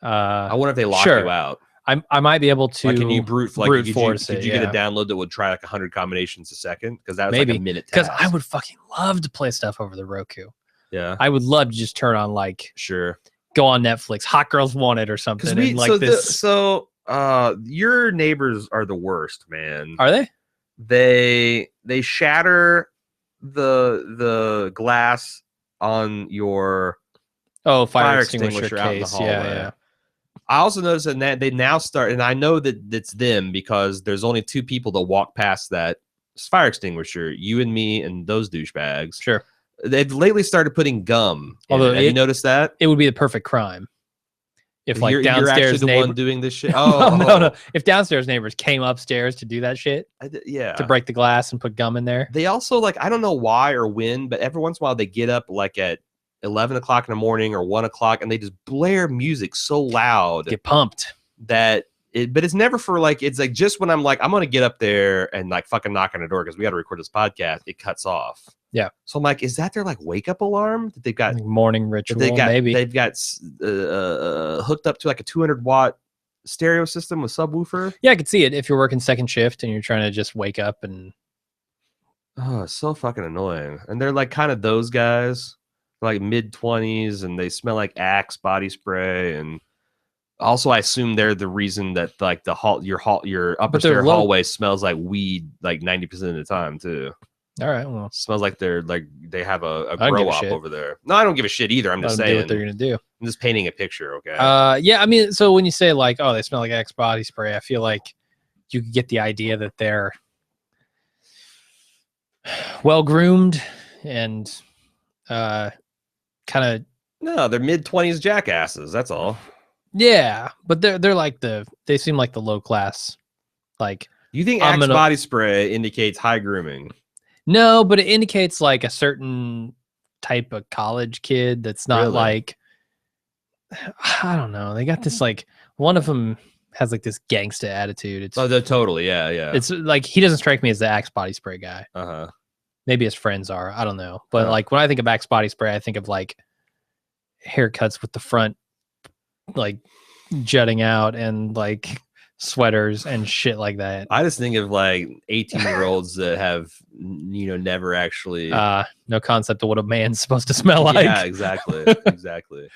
I wonder if they lock you out. I might be able to. Like, can you brute force it? Could you get a download that would try like 100 combinations a second? Because that was like a minute. Because I would fucking love to play stuff over the Roku. Yeah. I would love to just turn on like go on Netflix, Hot Girls Wanted or something. Your neighbors are the worst, man. Are they? They shatter the glass on your fire extinguisher case. Out in the hallway. Yeah. I also noticed that they now start, and I know that it's them because there's only 2 people that walk past that fire extinguisher, you and me and those douchebags. Sure. They've lately started putting gum. Although, have you noticed that? It would be the perfect crime. If like you're downstairs the one doing this shit. No. If downstairs neighbors came upstairs to do that shit, to break the glass and put gum in there. They also, like, I don't know why or when, but every once in a while they get up like at 11 o'clock in the morning or 1 o'clock, and they just blare music so loud, get pumped but it's never for like, it's like just when I'm like, I'm gonna get up there and like fucking knock on the door because we got to record this podcast, it cuts off. Yeah. So I'm like, is that their like wake up alarm that they've got? Like morning ritual. They've got hooked up to like a 200-watt stereo system with subwoofer. Yeah, I could see it if you're working second shift and you're trying to just wake up and. Oh, it's so fucking annoying. And they're like kind of those guys, like mid-20s, and they smell like Axe body spray. And also, I assume they're the reason that like your upper stair hallway smells like weed like 90% of the time too. All right, well, smells like they have a grow up over there. No, I don't give a shit either. I'm just saying what they're gonna do. I'm just painting a picture, okay? Yeah, I mean, so when you say like, oh, they smell like Axe body spray, I feel like you could get the idea that they're well groomed and kind of. No, they're mid-20s jackasses. That's all. Yeah, but they're like they seem like the low class. Like, you think Axe body spray indicates high grooming? No, but it indicates like a certain type of college kid that's not like, I don't know. They got this like One of them has like this gangsta attitude. It's totally, yeah. It's like he doesn't strike me as the Axe body spray guy. Uh-huh. Maybe his friends are. I don't know. But like when I think of Axe body spray, I think of like haircuts with the front like jutting out and like sweaters and shit like that. I just think of like 18-year-olds that have never actually no concept of what a man's supposed to smell like. Yeah, exactly. Exactly.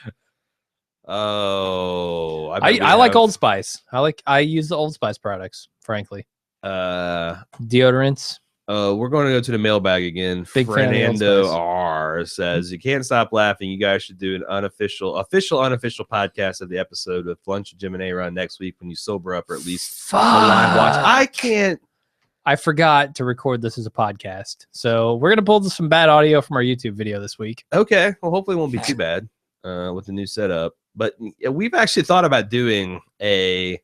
Oh, I like Old Spice. I use the Old Spice products, frankly. Deodorants. We're going to go to the mailbag again. Big Fernando R says, you can't stop laughing. You guys should do an unofficial podcast of the episode with Lunch and Jim and A.Ron next week when you sober up, or at least a live watch. I forgot to record this as a podcast. So we're going to pull some bad audio from our YouTube video this week. Okay. Well, hopefully it won't be too bad with the new setup. But we've actually thought about doing a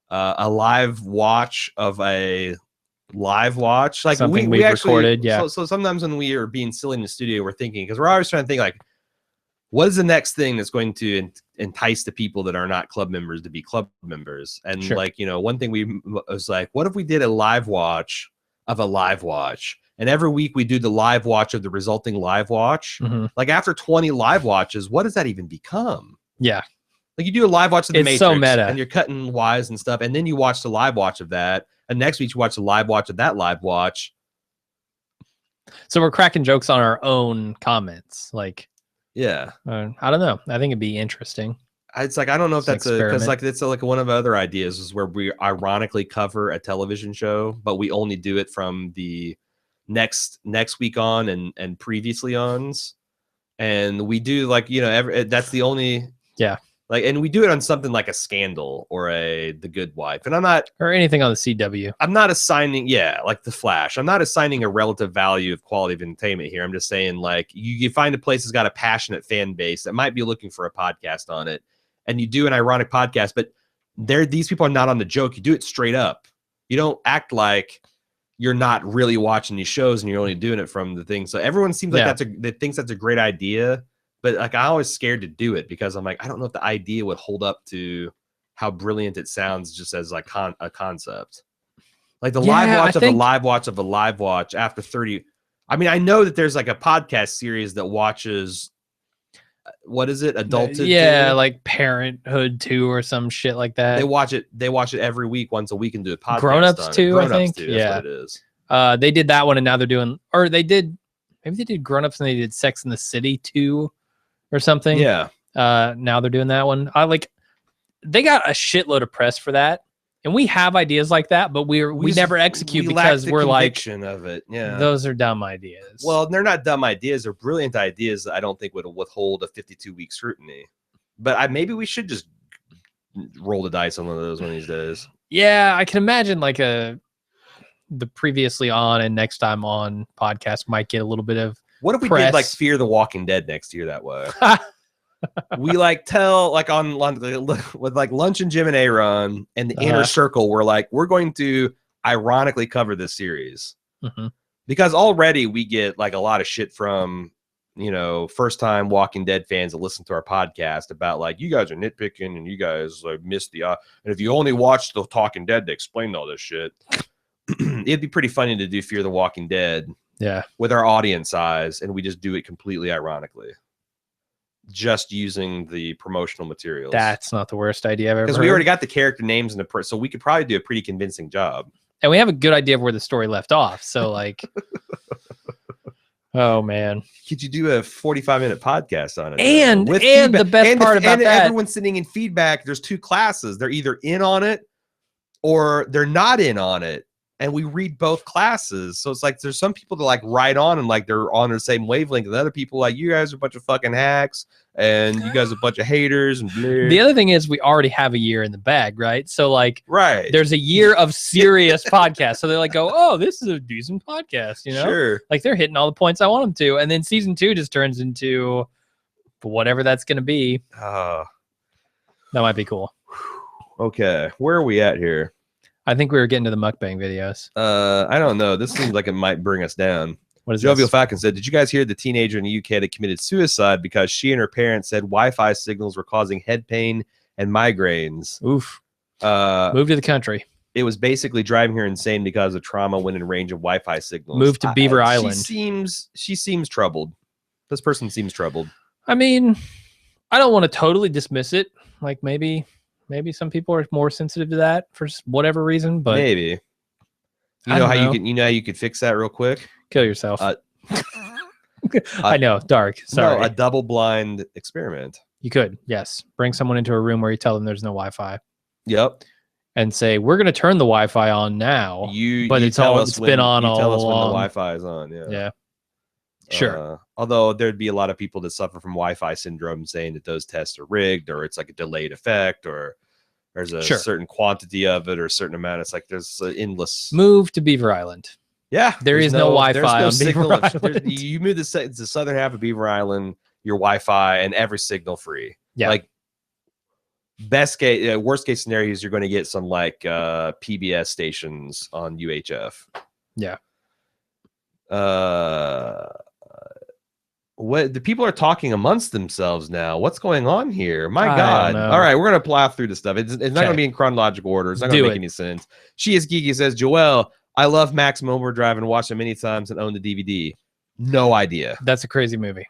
live watch of a live watch, like something we actually recorded. Yeah. So sometimes when we are being silly in the studio, we're thinking, because we're always trying to think like, what is the next thing that's going to entice the people that are not club members to be club members? And like, one thing we was like, what if we did a live watch of a live watch? And every week we do the live watch of the resulting live watch. Mm-hmm. Like after 20 live watches, what does that even become? Yeah. Like you do a live watch of the Matrix, so meta, and you're cutting Y's and stuff, and then you watch the live watch of that, and next week you watch the live watch of that live watch. So we're cracking jokes on our own comments, like, yeah. I don't know. I think it'd be interesting. It's like I don't know if that's because like it's like one of the other ideas is where we ironically cover a television show, but we only do it from the next week on and previously ons, and we do like that's the only like, and we do it on something like a Scandal or The Good Wife, and I'm not or anything on the CW. I'm not assigning like The Flash. I'm not assigning a relative value of quality of entertainment here. I'm just saying like you find a place that's got a passionate fan base that might be looking for a podcast on it, and you do an ironic podcast, but these people are not on the joke. You do it straight up. You don't act like you're not really watching these shows and you're only doing it from the thing. So everyone seems like that thinks that's a great idea, but like I'm always scared to do it because I'm like, I don't know if the idea would hold up to how brilliant it sounds just as like a concept. Like the live watch of the live watch of the live watch after 30. I mean, I know that there's like a podcast series that watches, what is it? Adulthood? Yeah, 2? like Parenthood 2 or some shit like that. They watch it every week, once a week, and do a podcast. Grown-ups 2, I think. That's what it is. They did that one, and now they're doing, or maybe they did Grown-ups and they did Sex in the City 2 or something. Yeah. Now they're doing that one. They got a shitload of press for that, and we have ideas like that, but we never execute because we're like, of it. Yeah, those are dumb ideas. Well, they're not dumb ideas; they're brilliant ideas that I don't think would withhold a 52-week scrutiny. But maybe we should just roll the dice on one of those one of these days. Yeah, I can imagine like the previously on and next time on podcast might get a little bit of. What if we did like Fear the Walking Dead next year that way? We like tell like with like Lunch and Jim and A.Ron and the inner circle, we're going to ironically cover this series because already we get like a lot of shit from first time Walking Dead fans that listen to our podcast about like you guys are nitpicking and you guys like missed the and if you only watch the Talking Dead to explain all this shit. It'd be pretty funny to do Fear the Walking Dead with our audience eyes, and we just do it completely ironically. Just using the promotional materials. That's not the worst idea I've ever heard. Because we already got the character names and so we could probably do a pretty convincing job. And we have a good idea of where the story left off. So like, oh man, could you do a 45-minute podcast on it? And the best part about that, everyone's sitting in feedback. There's two classes. They're either in on it or they're not in on it. And we read both classes. So it's like there's some people that like write on and like they're on the same wavelength, and other people like, you guys are a bunch of fucking hacks and you guys are a bunch of haters and blah. The other thing is we already have a year in the bag, right? So like there's a year of serious podcasts. So they're like, oh, this is a decent podcast, Sure. Like they're hitting all the points I want them to. And then season 2 just turns into whatever that's gonna be. That might be cool. Okay. Where are we at here? I think we were getting to the mukbang videos. I don't know. This seems like it might bring us down. What is Jovial this? Falcon said, did you guys hear the teenager in the UK that committed suicide because she and her parents said Wi-Fi signals were causing head pain and migraines. Oof. Move to the country. It was basically driving her insane because of trauma when in range of Wi-Fi signals. Move to Beaver Island. She seems troubled. This person seems troubled. I mean, I don't want to totally dismiss it. Like maybe some people are more sensitive to that for whatever reason, but maybe. You know how you could fix that real quick? Kill yourself. I know, dark. Sorry. No, a double-blind experiment. You could, yes. Bring someone into a room where you tell them there's no Wi-Fi. Yep. And say, we're going to turn the Wi-Fi on now. It's been on all along. Tell us when the Wi-Fi is on. Yeah. Yeah. Sure. Although there'd be a lot of people that suffer from Wi-Fi syndrome saying that those tests are rigged, or it's like a delayed effect, or there's a certain quantity of it or a certain amount. It's like there's an endless. Move to Beaver Island. Yeah. There is no Wi-Fi on Beaver Island. You move the southern half of Beaver Island, your Wi-Fi and every signal free. Yeah. Like worst case scenario is you're going to get some like PBS stations on UHF. Yeah. What the people are talking amongst themselves now? What's going on here? My God! All right, we're gonna plow through this stuff. It's not gonna be in chronological order. It's not gonna make any sense. She is geeky. Says Joelle, I love Maximum Overdrive and watched it many times and own the DVD. No idea. That's a crazy movie.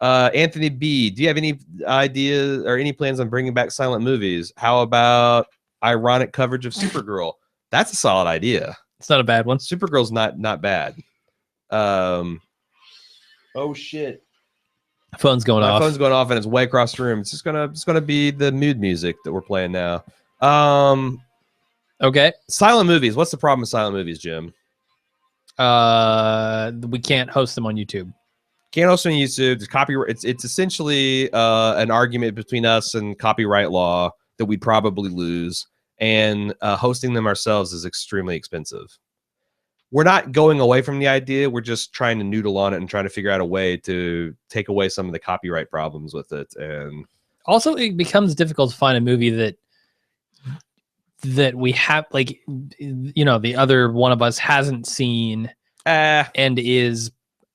Anthony B, do you have any ideas or any plans on bringing back silent movies? How about ironic coverage of Supergirl? That's a solid idea. It's not a bad one. Supergirl's not bad. Oh shit. Phone's going off. My phone's going off and it's way across the room. It's just gonna be the mood music that we're playing now. Okay. Silent movies. What's the problem with silent movies, Jim? We can't host them on YouTube. Can't host them on YouTube. There's copyright. It's essentially an argument between us and copyright law that we'd probably lose. And hosting them ourselves is extremely expensive. We're not going away from the idea. We're just trying to noodle on it and trying to figure out a way to take away some of the copyright problems with it. And also, it becomes difficult to find a movie that we have, like, you know, the other one of us hasn't seen and is,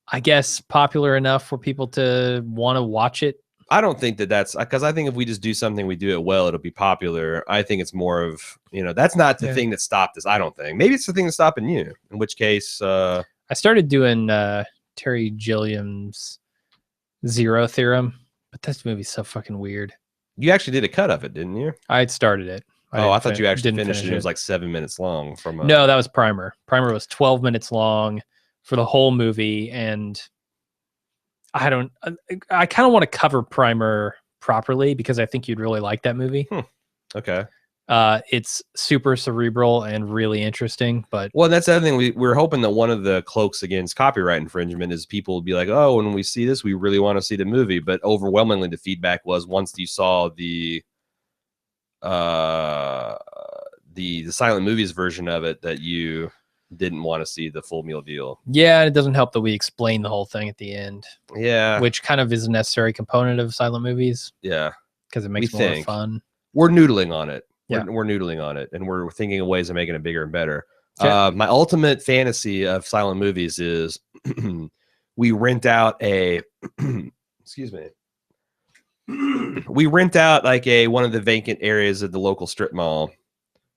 I guess, popular enough for people to want to watch it. I don't think that's because I think if we just do something, we do it well, it'll be popular. I think it's more of, that's not the thing that stopped us. I don't think. Maybe it's the thing that's stopping you, in which case. I started doing Terry Gilliam's Zero Theorem, but this movie's so fucking weird. You actually did a cut of it, didn't you? I started it. I thought you actually finished it. It was like 7 minutes long. No, that was Primer. Primer was 12 minutes long for the whole movie, and I kind of want to cover Primer properly because I think you'd really like that movie. Okay. It's super cerebral and really interesting, but that's the other thing. We're hoping that one of the cloaks against copyright infringement is people will be like, oh, when we see this, we really want to see the movie. But overwhelmingly, the feedback was once you saw the silent movies version of it that you didn't want to see the full meal deal. Yeah, and it doesn't help that we explain the whole thing at the end. Yeah, which kind of is a necessary component of silent movies. Yeah, because it makes it more fun. We're noodling on it. Yeah. We're noodling on it, and we're thinking of ways of making it bigger and better. Okay. My ultimate fantasy of silent movies is we rent out a excuse me. We rent out like one of the vacant areas of the local strip mall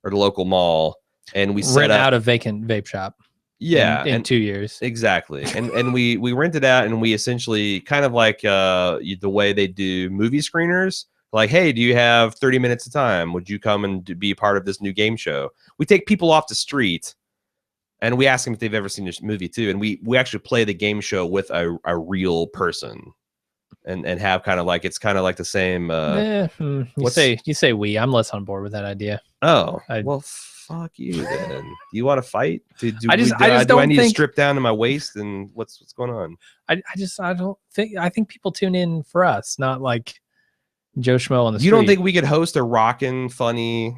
or the local mall, and we rent out a vacant vape shop. Yeah, in 2 years. Exactly. And we rent it out, and we essentially kind of like the way they do movie screeners. Like, hey, do you have 30 minutes of time? Would you come and be part of this new game show? We take people off the street and we ask them if they've ever seen this movie too. And we actually play the game show with a real person and have kind of like, it's kind of like the same. You say we, I'm less on board with that idea. Oh, well, fuck you then. Do you want to fight? Do I need to strip down to my waist and what's going on? I think people tune in for us, not like Joe Schmo on the street. You don't think we could host a rockin' funny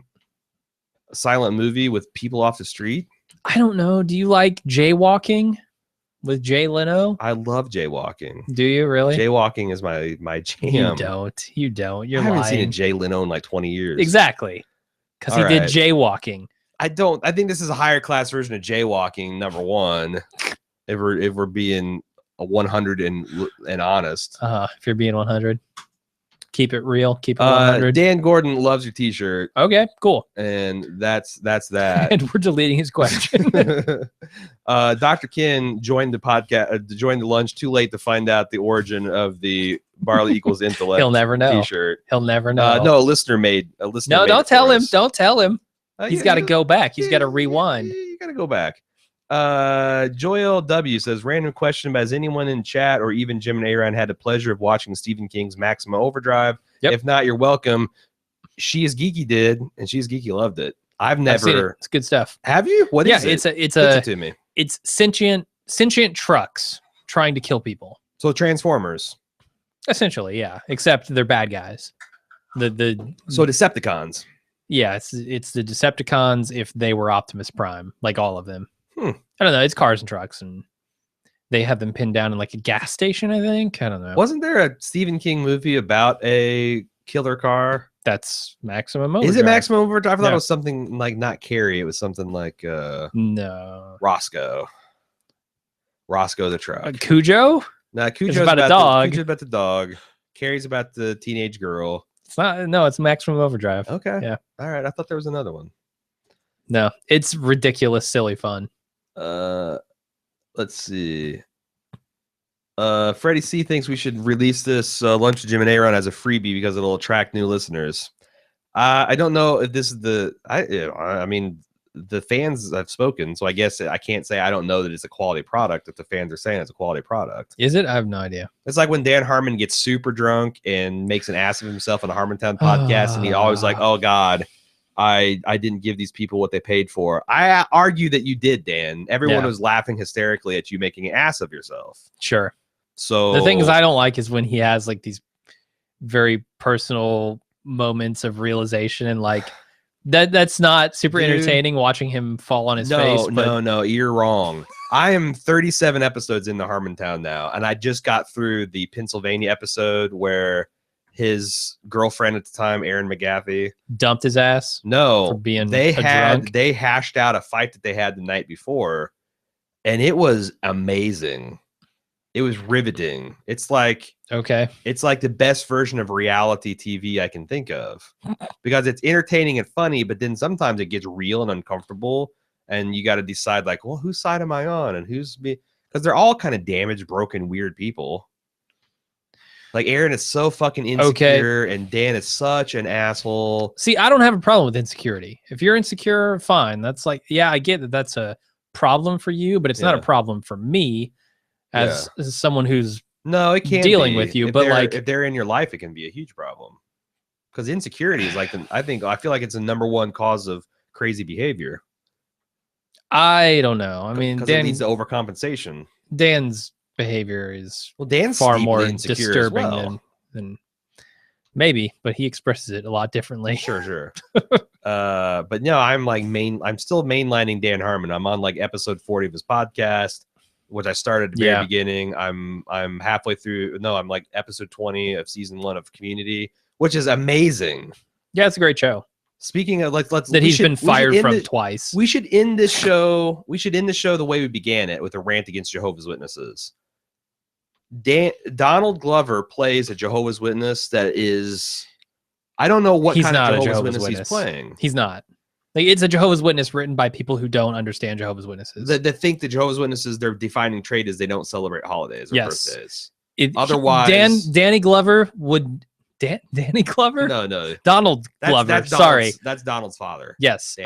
silent movie with people off the street? I don't know. Do you like jaywalking with Jay Leno? I love jaywalking. Do you really? Jaywalking is my jam. You don't. You're I haven't lying. seen a Jay Leno in like 20 years. Exactly. Because he did jaywalking. I think this is a higher class version of jaywalking, number one. If we're being 100 and honest. If you're being 100. Keep it real. Keep it 100. Dan Gordon loves your t-shirt. Okay, cool. And that's that. And we're deleting his question. Dr. Kin joined the podcast, joined the lunch too late to find out the origin of the Barley Equals Intellect. He'll never know. T-shirt. He'll never know. No, a listener made. No, don't tell him. Don't tell him. He's got to go back. He's got to rewind. You got to go back. Joel W says, random question, has anyone in chat or even Jim and A.Ron had the pleasure of watching Stephen King's Maximum Overdrive? Yep. If not, you're welcome. She is Geeky did, and She is Geeky loved it. I've never. It's good stuff. Have you? What is it? It's it to me. It's sentient trucks trying to kill people. So Transformers. Essentially, yeah. Except they're bad guys. So Decepticons. Yeah, it's the Decepticons if they were Optimus Prime, like all of them. I don't know. It's cars and trucks, and they have them pinned down in like a gas station, I think. I don't know. Wasn't there a Stephen King movie about a killer car? That's Maximum Overdrive. Is it Maximum Overdrive? I thought it was something like not Carey. It was something like no. Roscoe the truck. Cujo? No, Cujo's about a dog. Cujo's about the dog. Carey's about the teenage girl. It's not. No, it's Maximum Overdrive. Okay. Yeah. All right. I thought there was another one. No, it's ridiculous, silly fun. Let's see. Freddie C thinks we should release this Lunch with Jim and A.Ron as a freebie because it'll attract new listeners. I don't know if this is I mean, the fans have spoken, so I guess I can't say I don't know that it's a quality product if the fans are saying it's a quality product. Is it? I have no idea. It's like when Dan Harmon gets super drunk and makes an ass of himself on a Harmontown podcast, and he always like, oh God, I didn't give these people what they paid for. I argue that you did, Dan. Everyone was laughing hysterically at you making an ass of yourself. Sure. So the things I don't like is when he has like these very personal moments of realization, and like that's not super entertaining watching him fall on his face. No, you're wrong. I am 37 episodes into Harmontown now, and I just got through the Pennsylvania episode where his girlfriend at the time, Erin McGaffey, dumped his ass. No, for being they drunk. They hashed out a fight that they had the night before, and it was amazing. It was riveting. It's like the best version of reality TV I can think of, because it's entertaining and funny, but then sometimes it gets real and uncomfortable, and you got to decide like, well, whose side am I on, and who's me? Because they're all kind of damaged, broken, weird people. Like Aaron is so fucking insecure, and Dan is such an asshole. See, I don't have a problem with insecurity. If you're insecure, fine. That's like, yeah, I get that that's a problem for you, but it's not a problem for me as someone who's dealing with you. But like, if they're in your life, it can be a huge problem. Because insecurity is like, I feel like it's the number one cause of crazy behavior. I don't know. I mean, Dan needs the overcompensation. Dan's behavior is Dan's far more disturbing than maybe, but he expresses it a lot differently. Sure. But no, I'm still mainlining Dan Harmon. I'm on like episode 40 of his podcast, which I started at the very beginning. I'm halfway through. No, I'm like episode 20 of season 1 of Community, which is amazing. Yeah, it's a great show. Speaking of he's been fired from twice. We should end this show. We should end the show the way we began it, with a rant against Jehovah's Witnesses. Donald Glover plays a Jehovah's Witness that is, I don't know what kind of Jehovah's Witness he's playing. He's not. Like, it's a Jehovah's Witness written by people who don't understand Jehovah's Witnesses. That think the Jehovah's Witnesses, their defining trait is they don't celebrate holidays or birthdays. Otherwise, Danny Glover would. Danny Glover? No. Donald Glover. Sorry. That's Donald's father. Yes.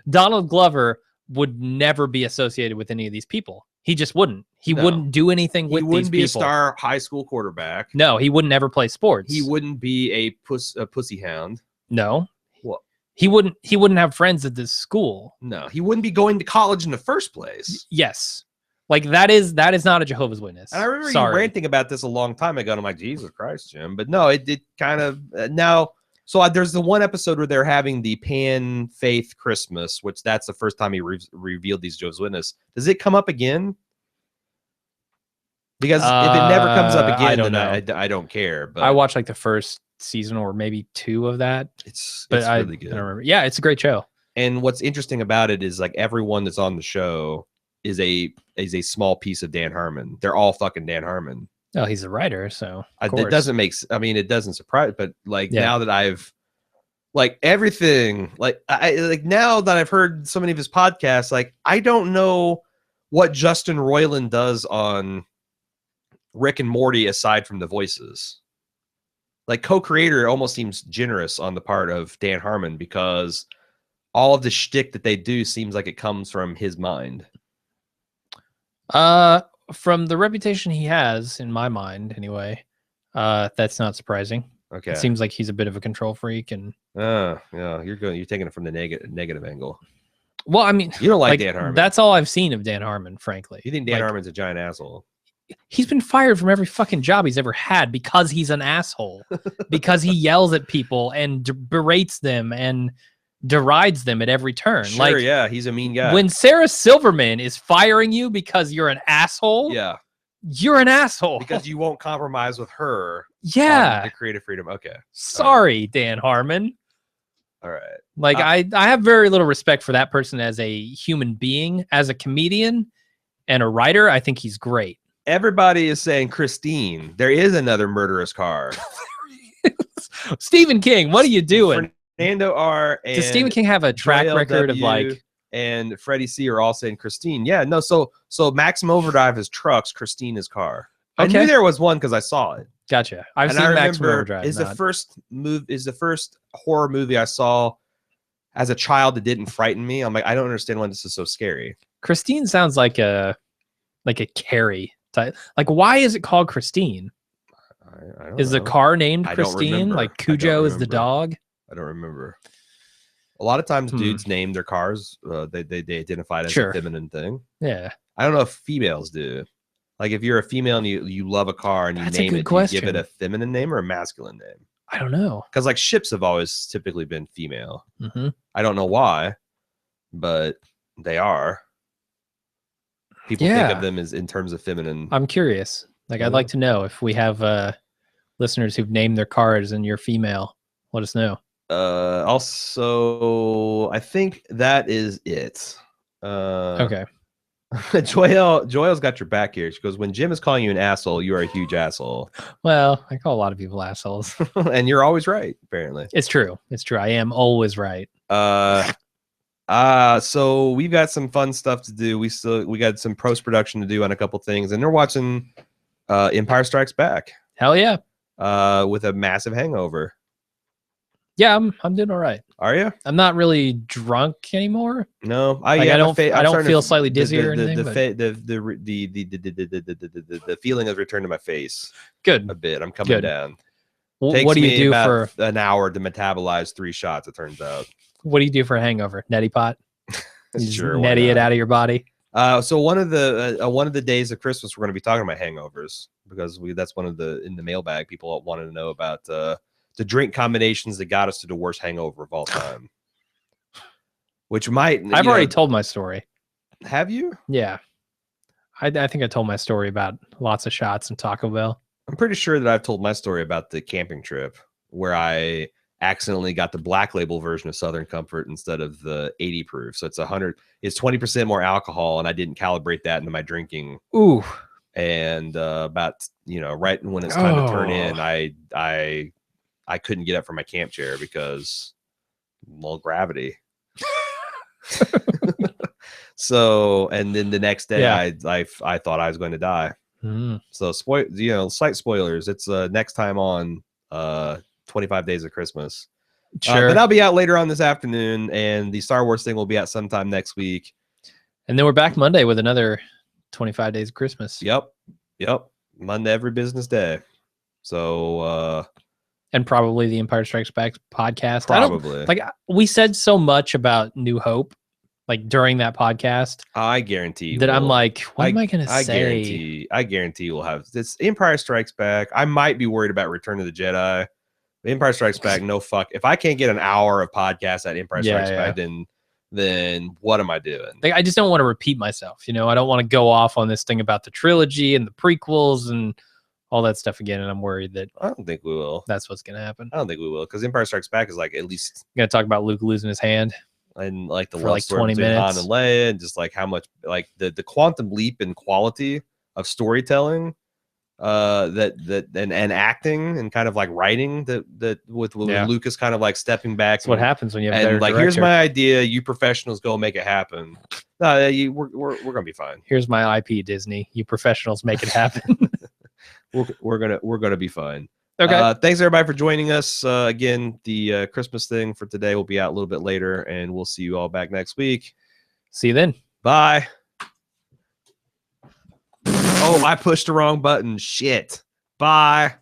Donald Glover would never be associated with any of these people. He just wouldn't. He wouldn't do anything with these people. He wouldn't be a star high school quarterback. No, he would never play sports. He wouldn't be a pussy hound. No. What? He wouldn't have friends at this school. No, he wouldn't be going to college in the first place. Yes. Like, that is not a Jehovah's Witness. And I remember you ranting about this a long time ago, and I'm like, Jesus Christ, Jim. But no, it did kind of now. So there's the one episode where they're having the Pan Faith Christmas, which that's the first time he revealed these Jehovah's Witnesses. Does it come up again? Because if it never comes up again, I don't care. But I watched like the first season or maybe 2 of that. It's really good. I don't remember. Yeah, it's a great show. And what's interesting about it is like everyone that's on the show is a small piece of Dan Harmon. They're all fucking Dan Harmon. Oh, he's a writer, so it doesn't make. I mean, it doesn't surprise. But like now that I've like everything, like now that I've heard so many of his podcasts, like I don't know what Justin Roiland does on Rick and Morty aside from the voices. Like co-creator almost seems generous on the part of Dan Harmon because all of the shtick that they do seems like it comes from his mind. From the reputation he has, in my mind, anyway, that's not surprising. Okay, it seems like he's a bit of a control freak, and yeah, you're taking it from the negative angle. Well, I mean, you don't like Dan Harmon. That's all I've seen of Dan Harmon, frankly. You think Dan Harmon's a giant asshole? He's been fired from every fucking job he's ever had because he's an asshole, because he yells at people and berates them and derides them at every turn. Sure, yeah, he's a mean guy. When Sarah Silverman is firing you because you're an asshole, yeah, you're an asshole because you won't compromise with her. Yeah, the creative freedom. Okay, sorry, Dan Harmon. All right, like I have very little respect for that person as a human being. As a comedian and a writer, I think he's great. Everybody is saying Christine. There is another murderous car. Stephen King, what are you doing? Fernando R. And does Stephen King have a track record of like? And Freddie C are all saying Christine. Yeah, no. So Maximum Overdrive is trucks. Christine is car. Okay. I knew there was one because I saw it. Gotcha. I've seen Maximum Overdrive. Is the first horror movie I saw as a child that didn't frighten me. I'm like, I don't understand why this is so scary. Christine sounds like a Carey type. Like, why is it called Christine? I don't is know. The car named Christine? Like Cujo is the dog? I don't remember. A lot of times dudes name their cars. They identify it as a feminine thing. Yeah. I don't know if females do. Like if you're a female and you love a car and you name it, do you give it a feminine name or a masculine name? I don't know. Because like ships have always typically been female. Mm-hmm. I don't know why, but they are. People think of them as in terms of feminine. I'm curious. Like I'd like to know if we have listeners who've named their cars and you're female. Let us know. Also, I think that is it. Okay. Joyle's got your back here. She goes, when Jim is calling you an asshole, you are a huge asshole. Well, I call a lot of people assholes. And you're always right, apparently. It's true. It's true. I am always right. So we've got some fun stuff to do. We got some post-production to do on a couple things, and they're watching Empire Strikes Back. Hell yeah. With a massive hangover. Yeah, I'm doing all right. Are you? I'm not really drunk anymore. No, I don't feel slightly dizzy or anything. The feeling has returned to my face. Good. A bit. I'm coming down. What do you do for an hour to metabolize 3 shots? It turns out. What do you do for a hangover? Neti pot. Sure. Neti it out of your body. So one of the days of Christmas we're going to be talking about hangovers because that's one of in the mailbag people wanted to know about. The drink combinations that got us to the worst hangover of all time. Which I've already told my story. Have you? Yeah. I think I told my story about lots of shots and Taco Bell. I'm pretty sure that I've told my story about the camping trip where I accidentally got the Black Label version of Southern Comfort instead of the 80 proof. So it's 20% more alcohol, and I didn't calibrate that into my drinking. Ooh. And about right when it's time to turn in, I couldn't get up from my camp chair because, well, gravity. So, and then the next day, I thought I was going to die. So, slight spoilers. It's next time on 25 Days of Christmas. Sure. But I'll be out later on this afternoon, and the Star Wars thing will be out sometime next week. And then we're back Monday with another 25 Days of Christmas. Yep. Monday, every business day. So, and probably the Empire Strikes Back podcast. Probably. We said so much about New Hope, like during that podcast. I guarantee that I'm like, what am I going to say? I guarantee we'll have this Empire Strikes Back. I might be worried about Return of the Jedi. Empire Strikes Back, no fuck. If I can't get an hour of podcast at Empire Strikes Back, then what am I doing? I just don't want to repeat myself. I don't want to go off on this thing about the trilogy and the prequels and all that stuff again, and I'm worried that I don't think we will. That's what's gonna happen. I don't think we will, because Empire Strikes Back is like at least gonna talk about Luke losing his hand and like the for like 20 minutes, Han and Leia, and just like how much like the quantum leap in quality of storytelling and acting and kind of like writing that with Lucas kind of like stepping back. That's what happens when you have and like director. Here's my idea, you professionals go make it happen. We're gonna be fine. Here's my IP, Disney. You professionals make it happen. we're gonna be fine. Okay. Thanks everybody for joining us. Again, the Christmas thing for today will be out a little bit later, and we'll see you all back next week. See you then. Bye. Oh, I pushed the wrong button. Shit. Bye.